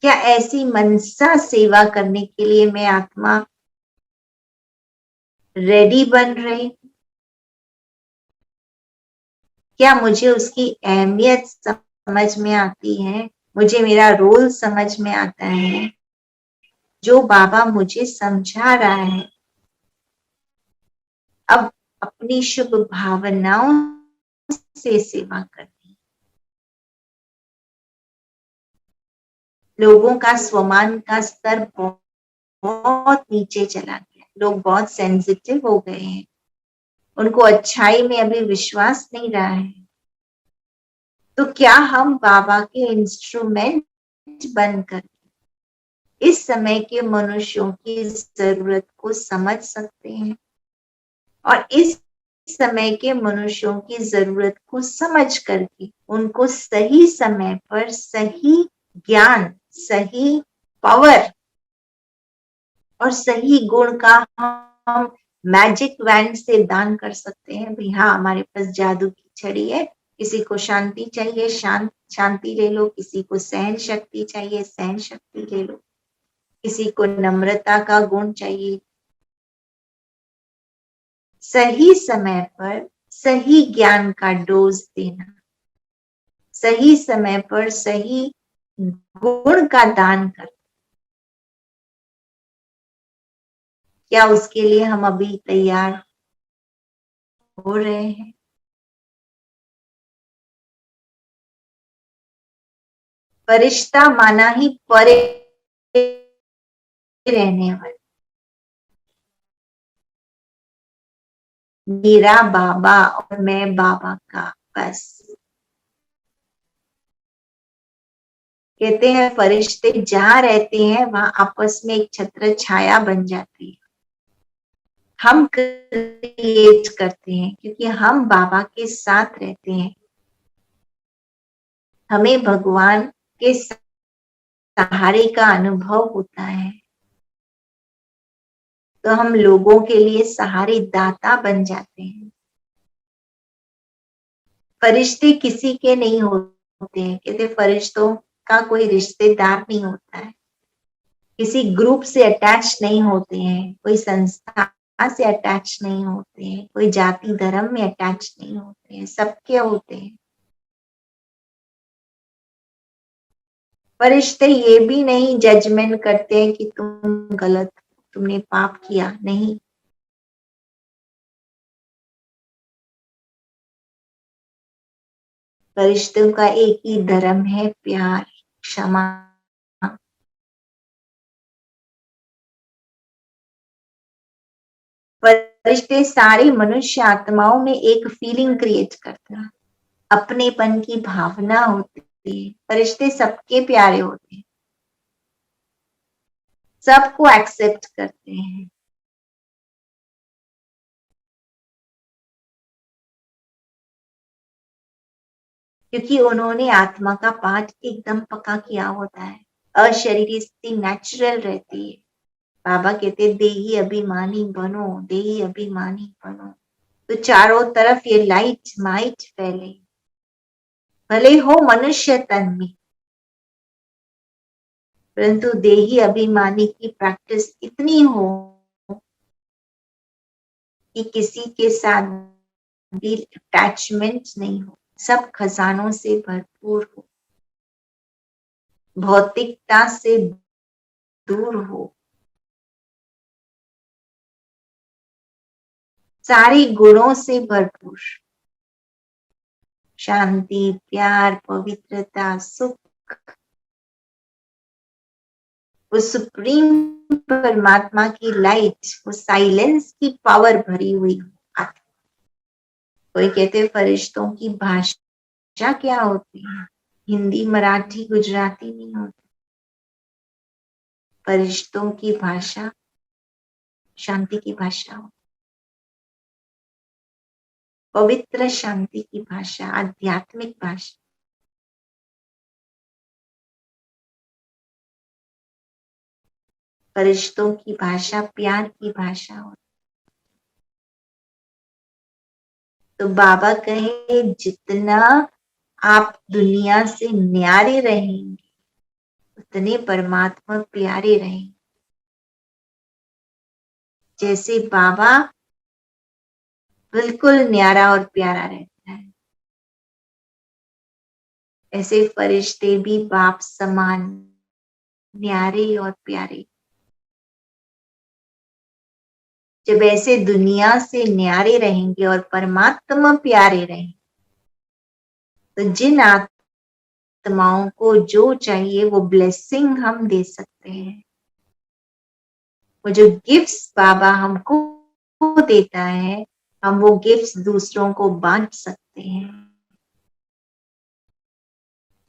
क्या ऐसी मनसा सेवा करने के लिए मैं आत्मा रेडी बन रही? क्या मुझे उसकी अहमियत समझ में आती है? मुझे मेरा रोल समझ में आता है जो बाबा मुझे समझा रहा है? अब अपनी शुभ भावनाओं से सेवा करनी। लोगों का स्वमान का स्तर बहुत नीचे चला गया, लोग बहुत सेंसिटिव हो गए हैं, उनको अच्छाई में अभी विश्वास नहीं रहा है। तो क्या हम बाबा के इंस्ट्रूमेंट बनकर इस समय के मनुष्यों की जरूरत को समझ सकते हैं और इस समय के मनुष्यों की जरूरत को समझ करके उनको सही समय पर सही ज्ञान, सही पावर और सही गुण का हम मैजिक वैंड से दान कर सकते हैं। भाई हाँ, हमारे पास जादू की छड़ी है, किसी को शांति चाहिए शांति ले लो, किसी को सहन शक्ति चाहिए सहन शक्ति ले लो, किसी को नम्रता का गुण चाहिए। सही समय पर सही ज्ञान का डोज देना, सही समय पर सही गुण का दान करना, क्या उसके लिए हम अभी तैयार हो रहे हैं? फरिश्ता माना ही परे रहने वाले। मेरा बाबा और मैं बाबा का, बस। कहते हैं फरिश्ते जहाँ रहते हैं वहां आपस में एक छत्र छाया बन जाती है। हम क्रिएट करते हैं क्योंकि हम बाबा के साथ रहते हैं। हमें भगवान के सहारे का अनुभव होता है, तो हम लोगों के लिए सहारे दाता बन जाते हैं। फरिश्ते किसी के नहीं होते हैं। कहते फरिश्तों का कोई रिश्तेदार नहीं होता है, किसी ग्रुप से अटैच नहीं होते हैं, कोई संस्था से अटैच नहीं होते हैं, कोई जाति धर्म में अटैच नहीं होते हैं, सबके होते हैं। फरिश्ते ये भी नहीं जजमेंट करते हैं कि तुम गलत, तुमने पाप किया, नहीं। फरिश्तों का एक ही धर्म है, प्यार, क्षमा। फरिश्ते सारी मनुष्य आत्माओं में एक फीलिंग क्रिएट करते हैं, अपनेपन की भावना होती है। फरिश्ते सबके प्यारे होते हैं, सबको एक्सेप्ट करते हैं। क्योंकि उन्होंने आत्मा का पाठ एकदम पक्का किया होता है, अशरीरी स्थिति नेचुरल रहती है। बाबा कहते देही अभिमानी बनो, देही अभिमानी बनो, तो चारों तरफ ये लाइट माइट फैले। भले हो मनुष्य तन में, परंतु देही अभिमानी की प्रैक्टिस इतनी हो कि किसी के साथ भी अटैचमेंट नहीं हो, सब खजानों से भरपूर हो, भौतिकता से दूर हो, सारी गुणों से भरपूर, शांति, प्यार, पवित्रता, सुख, वो सुप्रीम परमात्मा की लाइट, वो साइलेंस की पावर भरी हुई आती। कोई कहते फरिश्तों की भाषा क्या होती है? हिंदी, मराठी, गुजराती नहीं होती। फरिश्तों की भाषा शांति की भाषा हो, पवित्र शांति की भाषा, आध्यात्मिक भाषा। फरिश्तों की भाषा प्यार की भाषा हो। तो बाबा कहे जितना आप दुनिया से न्यारे रहेंगे, उतने परमात्मा प्यारे रहेंगे। जैसे बाबा बिल्कुल न्यारा और प्यारा रहता है, ऐसे फरिश्ते भी बाप समान न्यारे और प्यारे। जब ऐसे दुनिया से न्यारे रहेंगे और परमात्मा प्यारे रहेंगे, तो जिन आत्माओं को जो चाहिए वो ब्लेसिंग हम दे सकते हैं। वो जो गिफ्ट्स बाबा हमको देता है, हम वो गिफ्ट्स दूसरों को बांट सकते हैं।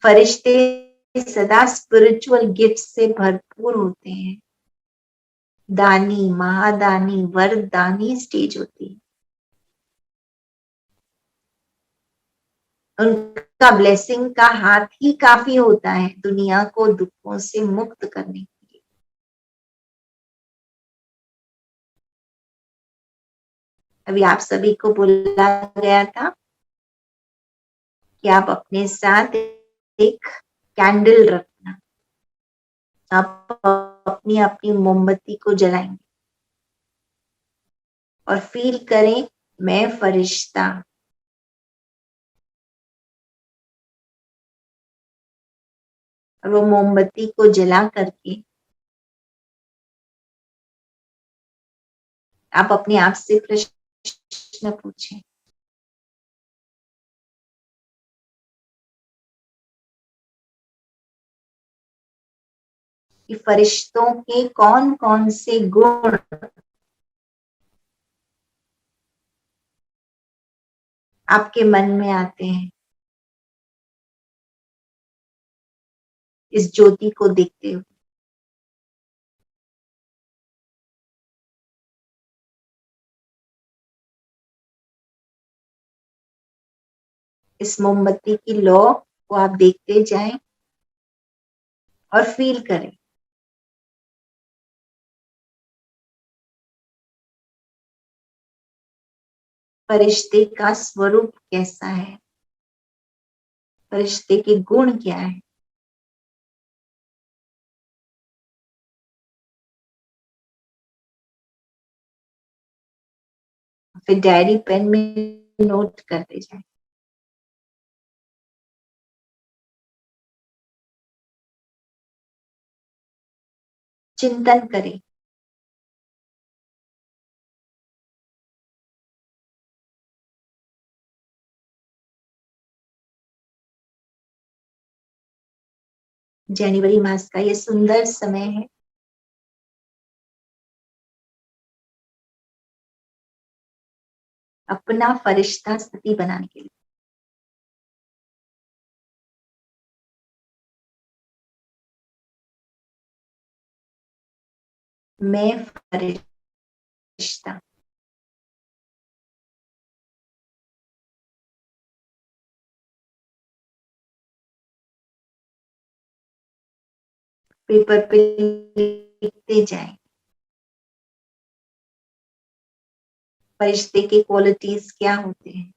फरिश्ते सदा स्पिरिचुअल गिफ्ट से भरपूर होते हैं। दानी, महादानी, वरदानी स्टेज होती है। उनका ब्लेसिंग का हाथ ही काफी होता है दुनिया को दुखों से मुक्त करने के लिए। अभी आप सभी को बोला गया था कि आप अपने साथ एक कैंडल रखना। आप अपनी अपनी मोमबत्ती को जलाएंगे और फील करें मैं फरिश्ता। और वो मोमबत्ती को जला करके आप अपने आप से प्रश्न पूछें, कि फरिश्तों के कौन कौन से गुण आपके मन में आते हैं इस ज्योति को देखते हुए। इस मोमबत्ती की लौ को आप देखते जाएं और फील करें। फरिश्ते का स्वरूप कैसा है, फरिश्ते के गुण क्या है। फिर डायरी पेन में नोट करते जाएं। चिंतन करें। जनवरी मास का ये सुंदर समय है अपना फरिश्ता स्थिति बनाने के लिए। मैं फरिश्ता। पेपर पे लिखते जाएं। फरिश्ते के क्वालिटीज क्या होते हैं।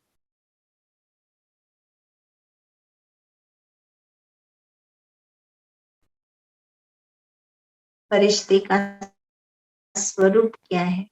फरिश्ते का स्वरूप क्या है।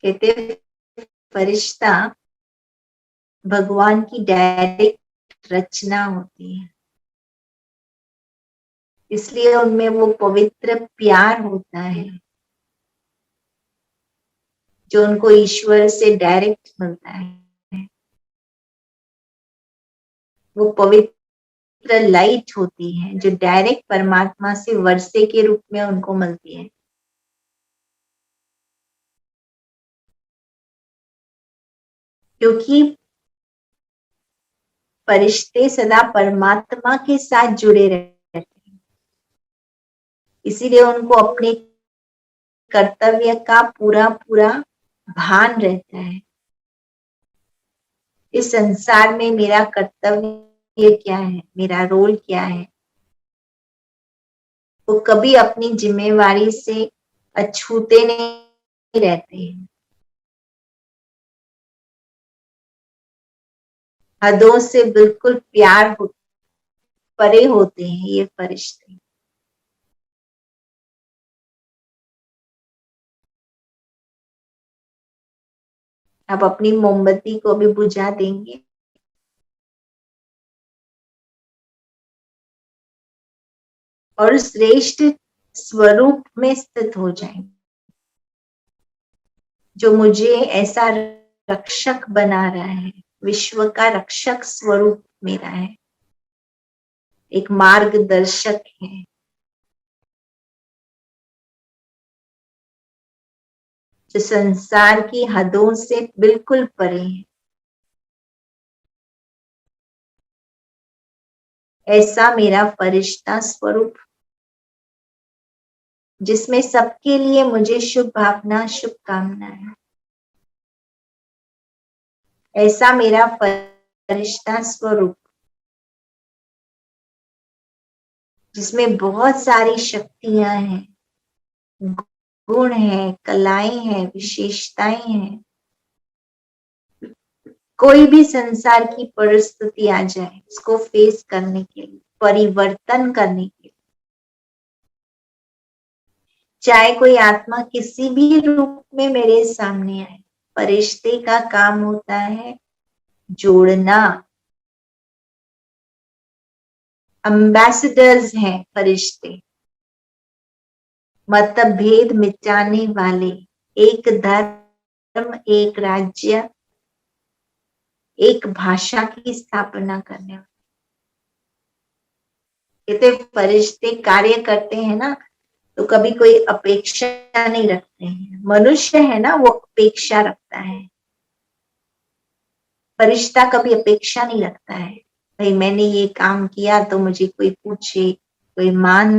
कहते फरिश्ता भगवान की डायरेक्ट रचना होती है, इसलिए उनमें वो पवित्र प्यार होता है जो उनको ईश्वर से डायरेक्ट मिलता है। वो पवित्र लाइट होती है जो डायरेक्ट परमात्मा से वर्षे के रूप में उनको मिलती है। क्योंकि फरिश्ते सदा परमात्मा के साथ जुड़े रहते हैं, इसीलिए उनको अपने कर्तव्य का पूरा पूरा भान रहता है। इस संसार में मेरा कर्तव्य क्या है, मेरा रोल क्या है। वो कभी अपनी जिम्मेवारी से अछूते नहीं रहते हैं। हदों से बिल्कुल परे होते हैं ये फरिश्ते। आप अपनी मोमबत्ती को भी बुझा देंगे और श्रेष्ठ स्वरूप में स्थित हो जाएंगे जो मुझे ऐसा रक्षक बना रहा है। विश्व का रक्षक स्वरूप मेरा है, एक मार्गदर्शक है जो संसार की हदों से बिल्कुल परे है। ऐसा मेरा फरिश्ता स्वरूप जिसमें सबके लिए मुझे शुभ भावना शुभकामनाएं। ऐसा मेरा फरिश्ता स्वरूप जिसमें बहुत सारी शक्तियां हैं, गुण है, कलाएं हैं, विशेषताएं हैं। कोई भी संसार की परिस्थिति आ जाए उसको फेस करने के लिए, परिवर्तन करने के लिए, चाहे कोई आत्मा किसी भी रूप में मेरे सामने आए, फरिश्ते का काम होता है जोड़ना, एम्बेसडर्स हैं फरिश्ते, मतभेद मिटाने वाले, एक धर्म, एक राज्य, एक भाषा की स्थापना करने वाले। कहते फरिश्ते कार्य करते हैं ना, तो कभी कोई अपेक्षा नहीं रखते हैं। मनुष्य है ना, वो अपेक्षा रखता है। फरिश्ता कभी अपेक्षा नहीं रखता है, भाई मैंने ये काम किया तो मुझे कोई पूछे, कोई मान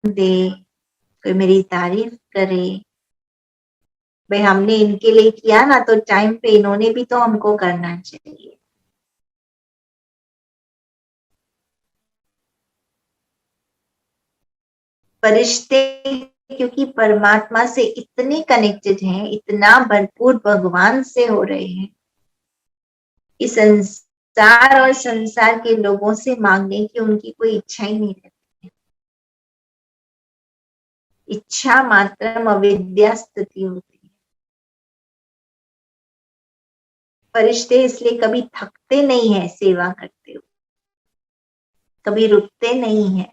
दे, कोई मेरी तारीफ करे। भाई हमने इनके लिए किया ना, तो टाइम पे इन्होंने भी तो हमको करना चाहिए। फरिश्ते क्योंकि परमात्मा से इतने कनेक्टेड हैं, इतना भरपूर भगवान से हो रहे हैं, इस संसार और संसार के लोगों से मांगने की उनकी कोई इच्छा ही नहीं रहती। इच्छा मात्र अविद्या स्थिति होती है। फरिश्ते इसलिए कभी थकते नहीं है सेवा करते हुए, कभी रुकते नहीं है,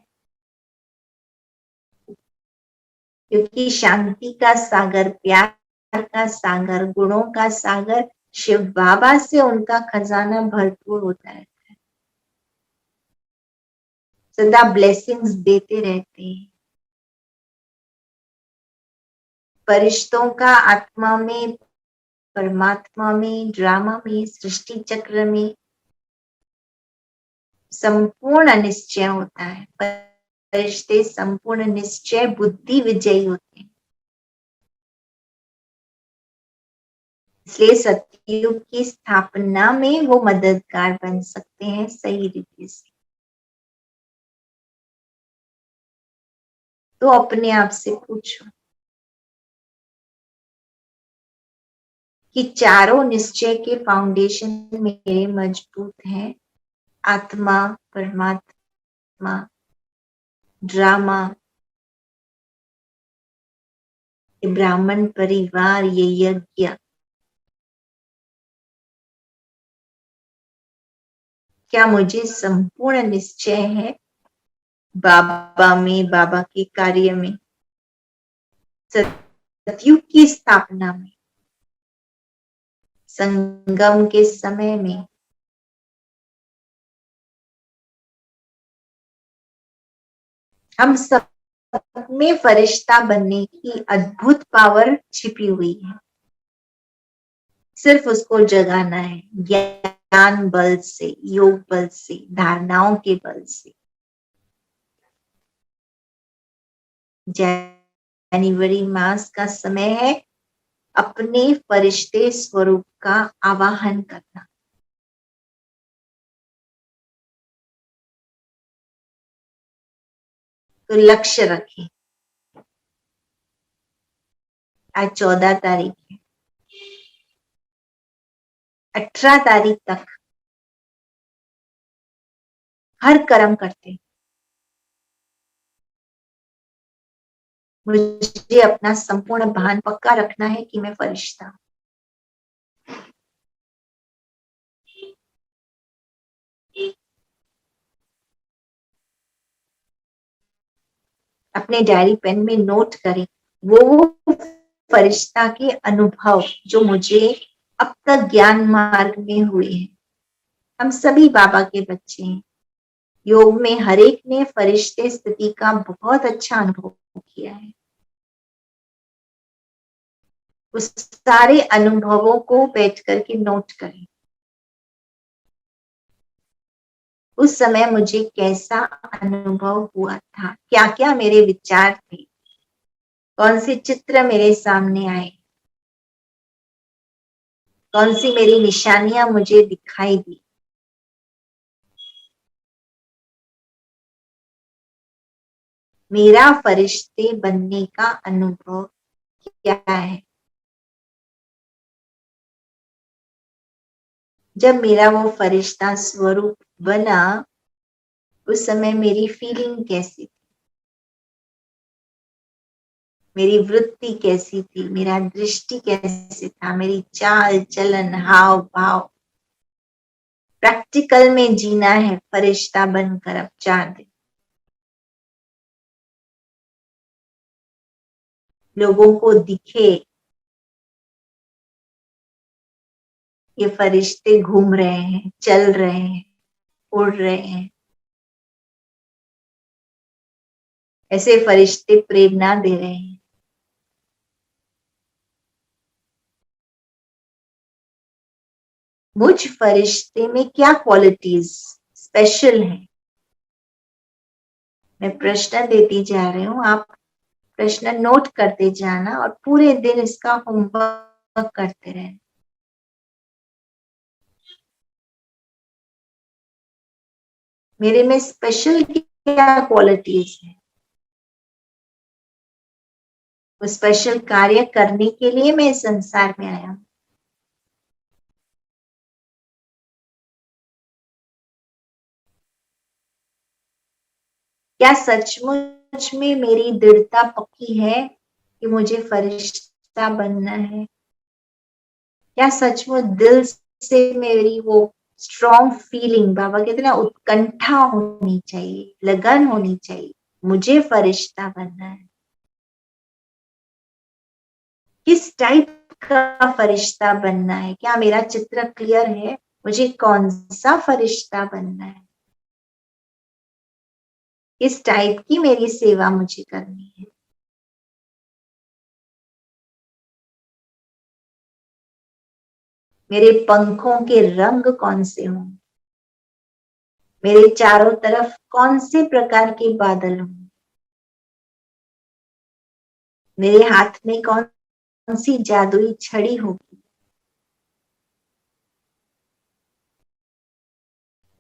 क्योंकि शांति का सागर, प्यार का सागर, गुणों का सागर शिव बाबा से उनका खजाना भरपूर होता है। सदा ब्लेसिंग्स देते रहते हैं। फरिश्तों का आत्मा में, परमात्मा में, ड्रामा में, सृष्टि चक्र में संपूर्ण निश्चय होता है। फरिश्ते संपूर्ण निश्चय बुद्धि विजयी होते हैं। इसलिए सतयुग की स्थापना में वो मददगार बन सकते हैं सही रीति से। तो अपने आप से पूछो कि चारों निश्चय के फाउंडेशन मेरे मजबूत हैं। आत्मा, परमात्मा, ड्रामा, ब्राह्मण परिवार, ये यज्ञ। क्या मुझे संपूर्ण निश्चय है बाबा में, बाबा के कार्य में, सतयुग की स्थापना में, संगम के समय में। हम सब में फरिश्ता बनने की अद्भुत पावर छिपी हुई है, सिर्फ उसको जगाना है, ज्ञान बल से, योग बल से, धारणाओं के बल से। जनवरी मास का समय है अपने फरिश्ते स्वरूप का आवाहन करना। तो लक्ष्य रखें। आज 14 तारीख है, 18 तारीख तक हर कर्म करते हैं। मुझे अपना संपूर्ण भान पक्का रखना है कि मैं फरिश्ता हूं। अपने डायरी पेन में नोट करें वो फरिश्ता के अनुभव जो मुझे अब तक ज्ञान मार्ग में हुए हैं। हम सभी बाबा के बच्चे हैं। योग में हर एक ने फरिश्ते स्थिति का बहुत अच्छा अनुभव किया है। उस सारे अनुभवों को बैठ करके नोट करें। उस समय मुझे कैसा अनुभव हुआ था, क्या क्या मेरे विचार थे, कौन से चित्र मेरे सामने आए, कौन सी मेरी निशानियां मुझे दिखाई दी। मेरा फरिश्ते बनने का अनुभव क्या है। जब मेरा वो फरिश्ता स्वरूप बना, उस समय मेरी फीलिंग कैसी थी, मेरी वृत्ति कैसी थी, मेरा दृष्टि कैसे था, मेरी चाल चलन, हाव भाव। प्रैक्टिकल में जीना है फरिश्ता बनकर अब 4 दिन। लोगों को दिखे ये फरिश्ते घूम रहे हैं, चल रहे हैं, उड़ रहे हैं। ऐसे फरिश्ते प्रेरणा दे रहे हैं। मुझ फरिश्ते में क्या क्वालिटीज स्पेशल हैं? मैं प्रश्न देती जा रही हूँ, आप प्रश्न नोट करते जाना और पूरे दिन इसका होमवर्क करते रहना। मेरे में स्पेशल क्या क्वालिटीज है? वो स्पेशल कार्य करने के लिए मैं इस संसार में आया हूँ। क्या सचमुच में मेरी दृढ़ता पक्की है कि मुझे फरिश्ता बनना है? क्या सचमुच दिल से मेरी वो स्ट्रॉन्ग फीलिंग, बाबा कहते ना, उत्कंठा होनी चाहिए, लगन होनी चाहिए, मुझे फरिश्ता बनना है। किस टाइप का फरिश्ता बनना है? क्या मेरा चित्र क्लियर है? मुझे कौन सा फरिश्ता बनना है? किस टाइप की मेरी सेवा मुझे करनी है? मेरे पंखों के रंग कौन से हों? मेरे चारों तरफ कौन से प्रकार के बादल हों? मेरे हाथ में कौन सी जादुई छड़ी होगी?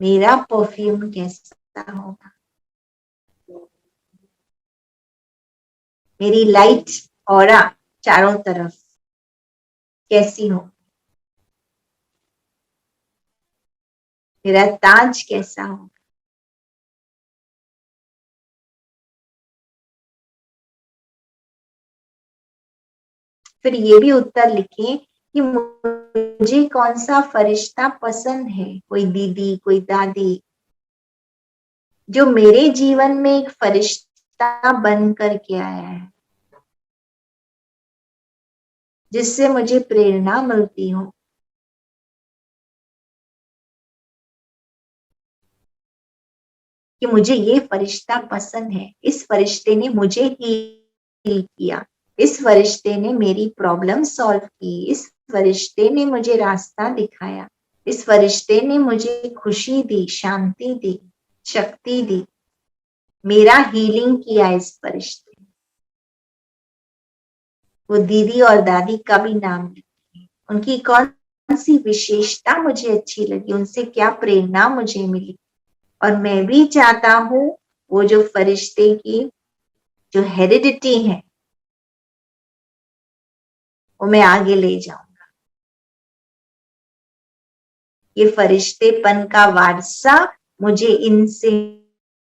मेरा परफ्यूम कैसा होगा? मेरी लाइट ऑरा चारों तरफ कैसी हो? मेरा ताज कैसा हो? फिर ये भी उत्तर लिखें कि मुझे कौन सा फरिश्ता पसंद है। कोई दीदी, कोई दादी, जो मेरे जीवन में एक फरिश्ता बन करके आया है, जिससे मुझे प्रेरणा मिलती हो कि मुझे ये फरिश्ता पसंद है। इस फरिश्ते ने मुझे हील किया, इस फरिश्ते ने मेरी प्रॉब्लम सॉल्व की, इस फरिश्ते ने मुझे रास्ता दिखाया, इस फरिश्ते ने मुझे खुशी दी, शांति दी, शक्ति दी, मेरा हीलिंग किया इस फरिश्ते ने। वो दीदी और दादी का भी नाम लिखिए, उनकी कौन सी विशेषता मुझे अच्छी लगी, उनसे क्या प्रेरणा मुझे मिली। और मैं भी चाहता हूँ वो जो फरिश्ते की जो हेरिडिटी है वो मैं आगे ले जाऊंगा। ये फरिश्तेपन का वारसा मुझे इनसे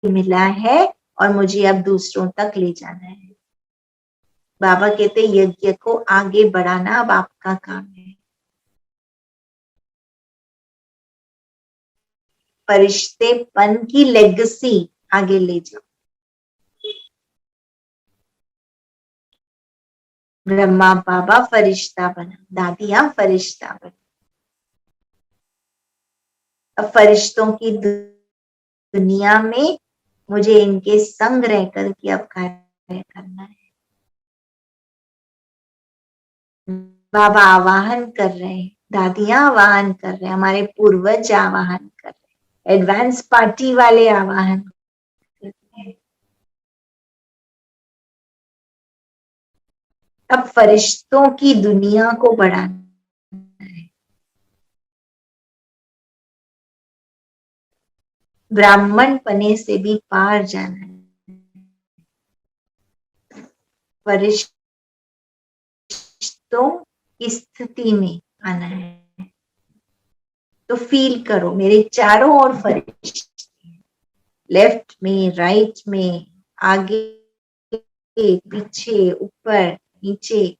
मिला है और मुझे अब दूसरों तक ले जाना है। बाबा कहते यज्ञ को आगे बढ़ाना अब आपका काम है। फरिश्तेपन की लेगेसी आगे ले जाओ। ब्रह्मा बाबा फरिश्ता बना, दादियां फरिश्ता बना। अब फरिश्तों की दुनिया में मुझे इनके संग रह करके अब कार्य करना है। बाबा आवाहन कर रहे हैं, दादियां आवाहन कर रहे हैं, हमारे पूर्वज आवाहन कर रहे हैं, एडवांस पार्टी वाले आवाहन कर रहे हैं। अब फरिश्तों की दुनिया को बढ़ाना है, ब्राह्मण पने से भी पार जाना है, फरिश्तों की स्थिति में आना है। तो फील करो मेरे चारों ओर फरिश्ते, लेफ्ट में, राइट में, आगे, पीछे, ऊपर, नीचे,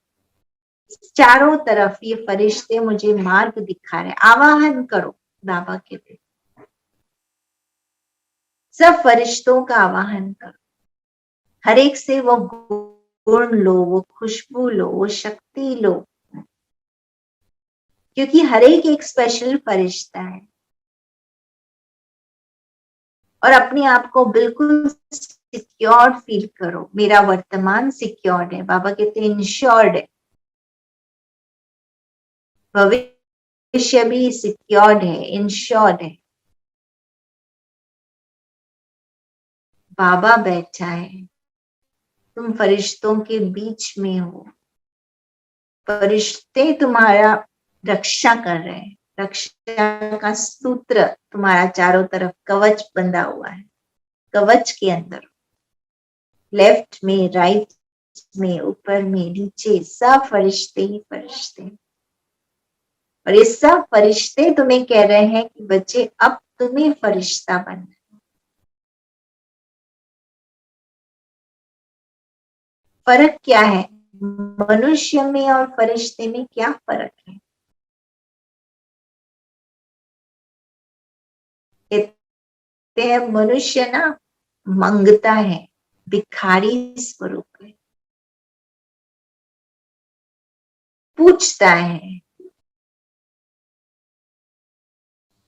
चारों तरफ ये फरिश्ते मुझे मार्ग दिखा रहे। आवाहन करो, बाबा कहते सब फरिश्तों का आवाहन करो, हर एक से वो गुण लो, वो खुशबू लो, वो शक्ति लो, क्योंकि हर एक स्पेशल फरिश्ता है। और अपने आप को बिल्कुल सिक्योर्ड फील करो। मेरा वर्तमान सिक्योर्ड है, बाबा कहते हैं इंश्योर्ड है, भविष्य भी सिक्योर्ड है, इंश्योर्ड है। बाबा बैठा है, तुम फरिश्तों के बीच में हो, फरिश्ते तुम्हारा रक्षा कर रहे हैं, रक्षा का सूत्र तुम्हारा चारों तरफ कवच बंधा हुआ है। कवच के अंदर लेफ्ट में, राइट में, ऊपर में, नीचे सब फरिश्ते ही फरिश्ते। और ये सब फरिश्ते तुम्हें कह रहे हैं कि बच्चे अब तुम्हें फरिश्ता बनना। फर्क क्या है मनुष्य में और फरिश्ते में? क्या फर्क है? कहते हैं मनुष्य ना मंगता है, भिखारी स्वरूप है, पूछता है।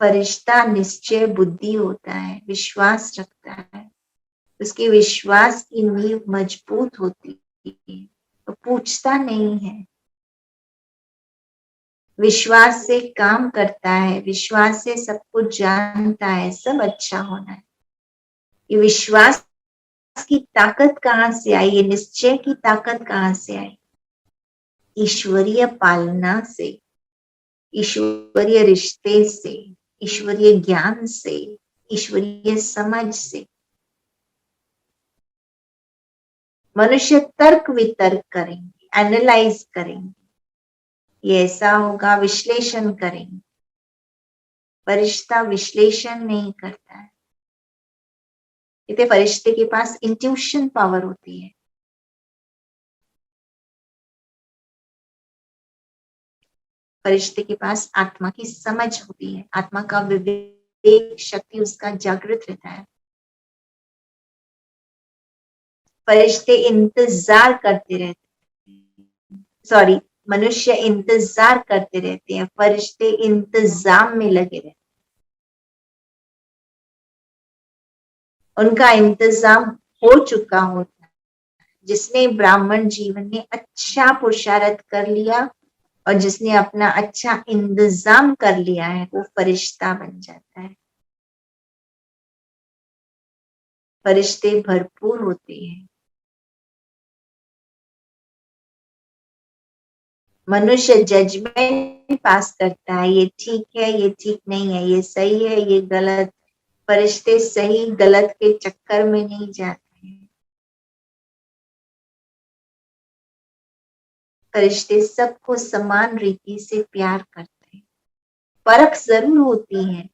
फरिश्ता निश्चय बुद्धि होता है, विश्वास रखता है, उसके विश्वास की नींव मजबूत होती है, तो पूछता नहीं है, विश्वास से काम करता है, विश्वास से सब कुछ जानता है, सब अच्छा होना है। ये विश्वास की ताकत कहाँ से आई? ये निश्चय की ताकत कहाँ से आई? ईश्वरीय पालना से, ईश्वरीय रिश्ते से, ईश्वरीय ज्ञान से, ईश्वरीय समझ से। मनुष्य तर्क वितर्क करेंगे, एनालाइज करेंगे, ये ऐसा होगा, विश्लेषण करेंगे। फरिश्ता विश्लेषण नहीं करता है। इतने फरिश्ते के पास इंट्यूशन पावर होती है। फरिश्ते के पास आत्मा की समझ होती है, आत्मा का विवेक शक्ति उसका जागृत रहता है। फरिश्ते इंतजार करते रहते हैं, सॉरी, मनुष्य इंतजार करते रहते हैं, फरिश्ते इंतजाम में लगे रहते हैं। उनका इंतजाम हो चुका होता है। जिसने ब्राह्मण जीवन में अच्छा पुरुषार्थ कर लिया और जिसने अपना अच्छा इंतजाम कर लिया है, वो फरिश्ता बन जाता है। फरिश्ते भरपूर होते हैं। मनुष्य जजमेंट पास करता है, ये ठीक है, ये ठीक नहीं है, ये सही है, ये गलत। फरिश्ते सही गलत के चक्कर में नहीं जाते हैं। फरिश्ते सबको समान रीति से प्यार करते हैं। फर्क जरूर होती है,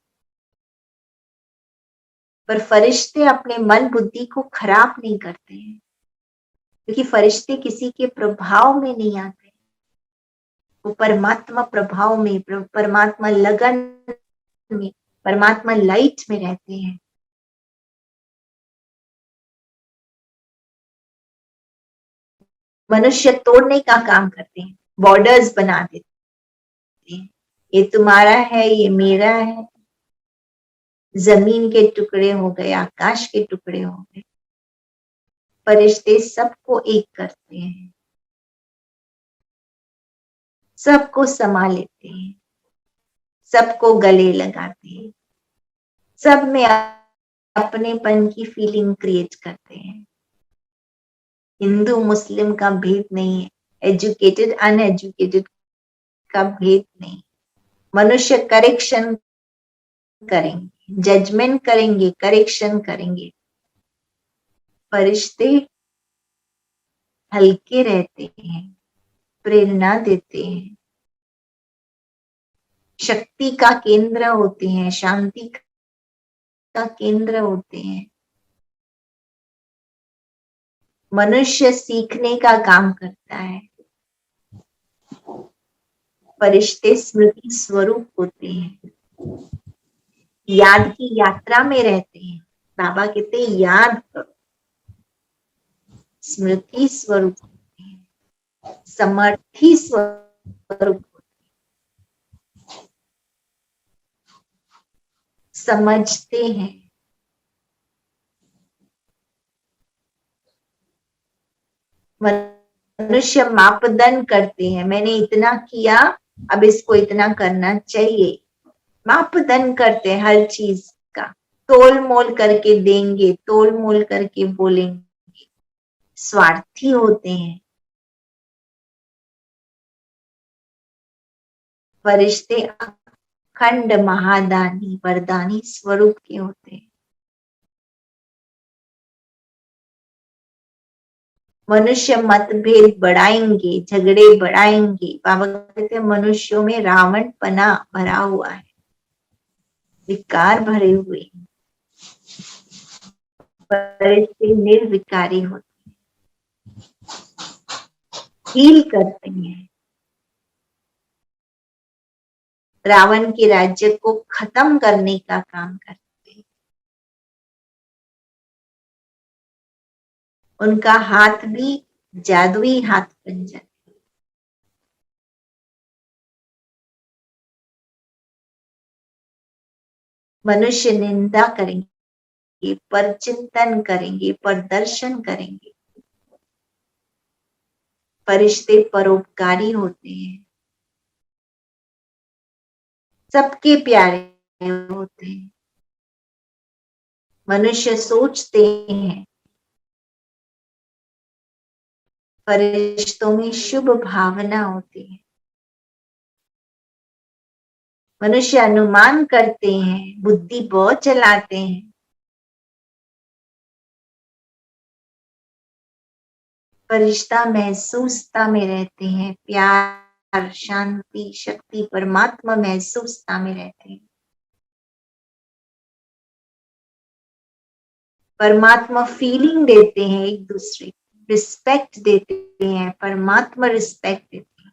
पर फरिश्ते अपने मन बुद्धि को खराब नहीं करते हैं, क्योंकि फरिश्ते किसी के प्रभाव में नहीं आते। वो परमात्मा प्रभाव में, परमात्मा लगन में, परमात्मा लाइट में रहते हैं। मनुष्य तोड़ने का काम करते हैं, बॉर्डर्स बना देते हैं, ये तुम्हारा है, ये मेरा है। जमीन के टुकड़े हो गए, आकाश के टुकड़े हो गए। फरिश्ते सबको एक करते हैं, सबको समा लेते हैं, सबको गले लगाते हैं, सब में अपनेपन की फीलिंग क्रिएट करते हैं। हिंदू मुस्लिम का भेद नहीं है, एजुकेटेड अनएजुकेटेड का भेद नहीं। मनुष्य करेक्शन करेंगे, जजमेंट करेंगे, करेक्शन करेंगे। फरिश्ते हल्के रहते हैं, प्रेरणा देते हैं, शक्ति का केंद्र होते हैं, शांति का केंद्र होते हैं। मनुष्य सीखने का काम करता है, फरिश्ते स्मृति स्वरूप होते हैं, याद की यात्रा में रहते हैं। बाबा कहते हैं याद करो, स्मृति स्वरूप। समर्थी स्वरूप, समझते हैं। मनुष्य मापदंड करते हैं, मैंने इतना किया, अब इसको इतना करना चाहिए। मापदंड करते हैं हर चीज का, तोल मोल करके देंगे, तोल मोल करके बोलेंगे, स्वार्थी होते हैं। फरिश्ते अखंड महादानी वरदानी स्वरूप के होते हैं। मनुष्य मतभेद बढ़ाएंगे, झगड़े बढ़ाएंगे। बाबा कहते हैं मनुष्यों में रावण पना भरा हुआ है, विकार भरे हुए हैं। फरिश्ते निर्विकारी होते हैं, हील करते हैं, रावण के राज्य को खत्म करने का काम करते हैं। उनका हाथ भी जादुई हाथ बन जाता है। मनुष्य निंदा करेंगे, पर चिंतन करेंगे, पर दर्शन करेंगे। फरिश्ते परोपकारी होते हैं, सबके प्यारे होते हैं। मनुष्य सोचते हैं, फरिश्तों में शुभ भावना होती है। मनुष्य अनुमान करते हैं, बुद्धि बहुत चलाते हैं। फरिश्ता महसूसता में रहते हैं, प्यार, शांति, शक्ति, परमात्मा महसूसता में रहते हैं। परमात्मा फीलिंग देते हैं एक दूसरे को, रिस्पेक्ट देते हैं, परमात्मा रिस्पेक्ट देते हैं।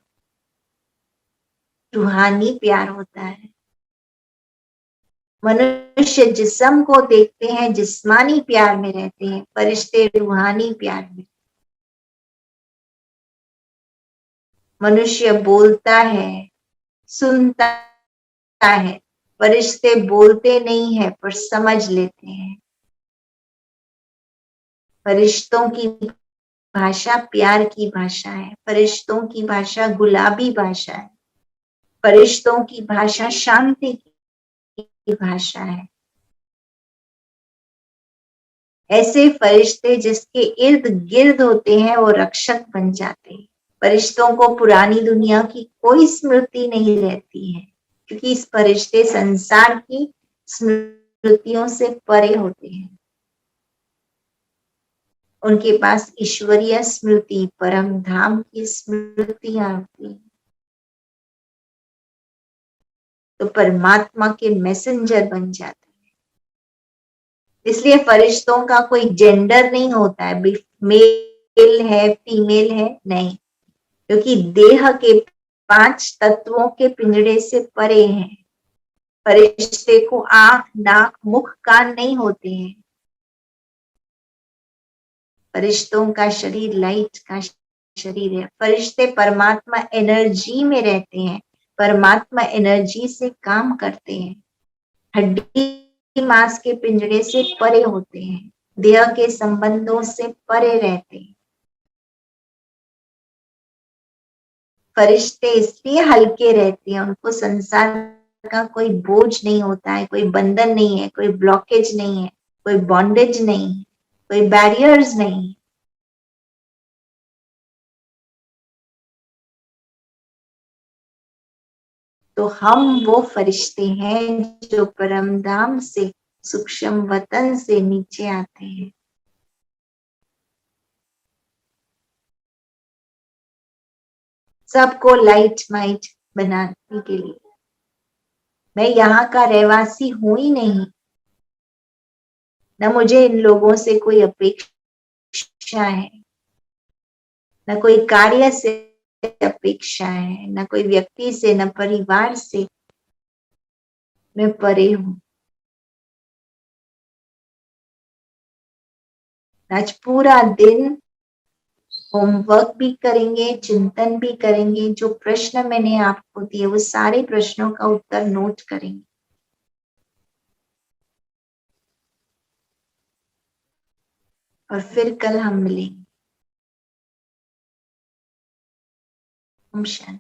रूहानी प्यार होता है। मनुष्य जिस्म को देखते हैं, जिस्मानी प्यार में रहते हैं, फरिश्ते रूहानी प्यार में। मनुष्य बोलता है, सुनता है, फरिश्ते बोलते नहीं है पर समझ लेते हैं। फरिश्तों की भाषा प्यार की भाषा है, फरिश्तों की भाषा गुलाबी भाषा है, फरिश्तों की भाषा शांति की भाषा है। ऐसे फरिश्ते जिसके इर्द गिर्द होते हैं वो रक्षक बन जाते हैं। फरिश्तों को पुरानी दुनिया की कोई स्मृति नहीं रहती है, क्योंकि इस फरिश्ते संसार की स्मृतियों से परे होते हैं। उनके पास ईश्वरीय स्मृति, परम धाम की स्मृतियां होती हैं। तो परमात्मा के मैसेंजर बन जाते हैं। इसलिए फरिश्तों का कोई जेंडर नहीं होता है, मेल है फीमेल है, नहीं, क्योंकि देह के 5 तत्वों के पिंजड़े से परे हैं। फरिश्ते को आंख, नाक, मुख, कान नहीं होते हैं। फरिश्तों का शरीर लाइट का शरीर है। फरिश्ते परमात्मा एनर्जी में रहते हैं, परमात्मा एनर्जी से काम करते हैं। हड्डी मांस के पिंजरे से परे होते हैं, देह के संबंधों से परे रहते हैं। फरिश्ते इसलिए हल्के रहते हैं, उनको संसार का कोई बोझ नहीं होता है, कोई बंधन नहीं है, कोई ब्लॉकेज नहीं है, कोई बॉन्डेज नहीं है, कोई बैरियर्स नहीं है। तो हम वो फरिश्ते हैं जो परमधाम से, सूक्ष्म वतन से नीचे आते हैं। सबको लाइट माइट बनाने के लिए। मैं यहाँ का रहवासी हूं ही नहीं, न मुझे इन लोगों से कोई अपेक्षा है, न कोई कार्य से अपेक्षा है, न कोई व्यक्ति से, न परिवार से। मैं परे हूं। आज पूरा दिन होमवर्क भी करेंगे, चिंतन भी करेंगे, जो प्रश्न मैंने आपको दिए वो सारे प्रश्नों का उत्तर नोट करेंगे। और फिर कल हम मिलेंगे। ओम शांति।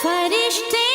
फरिश्ते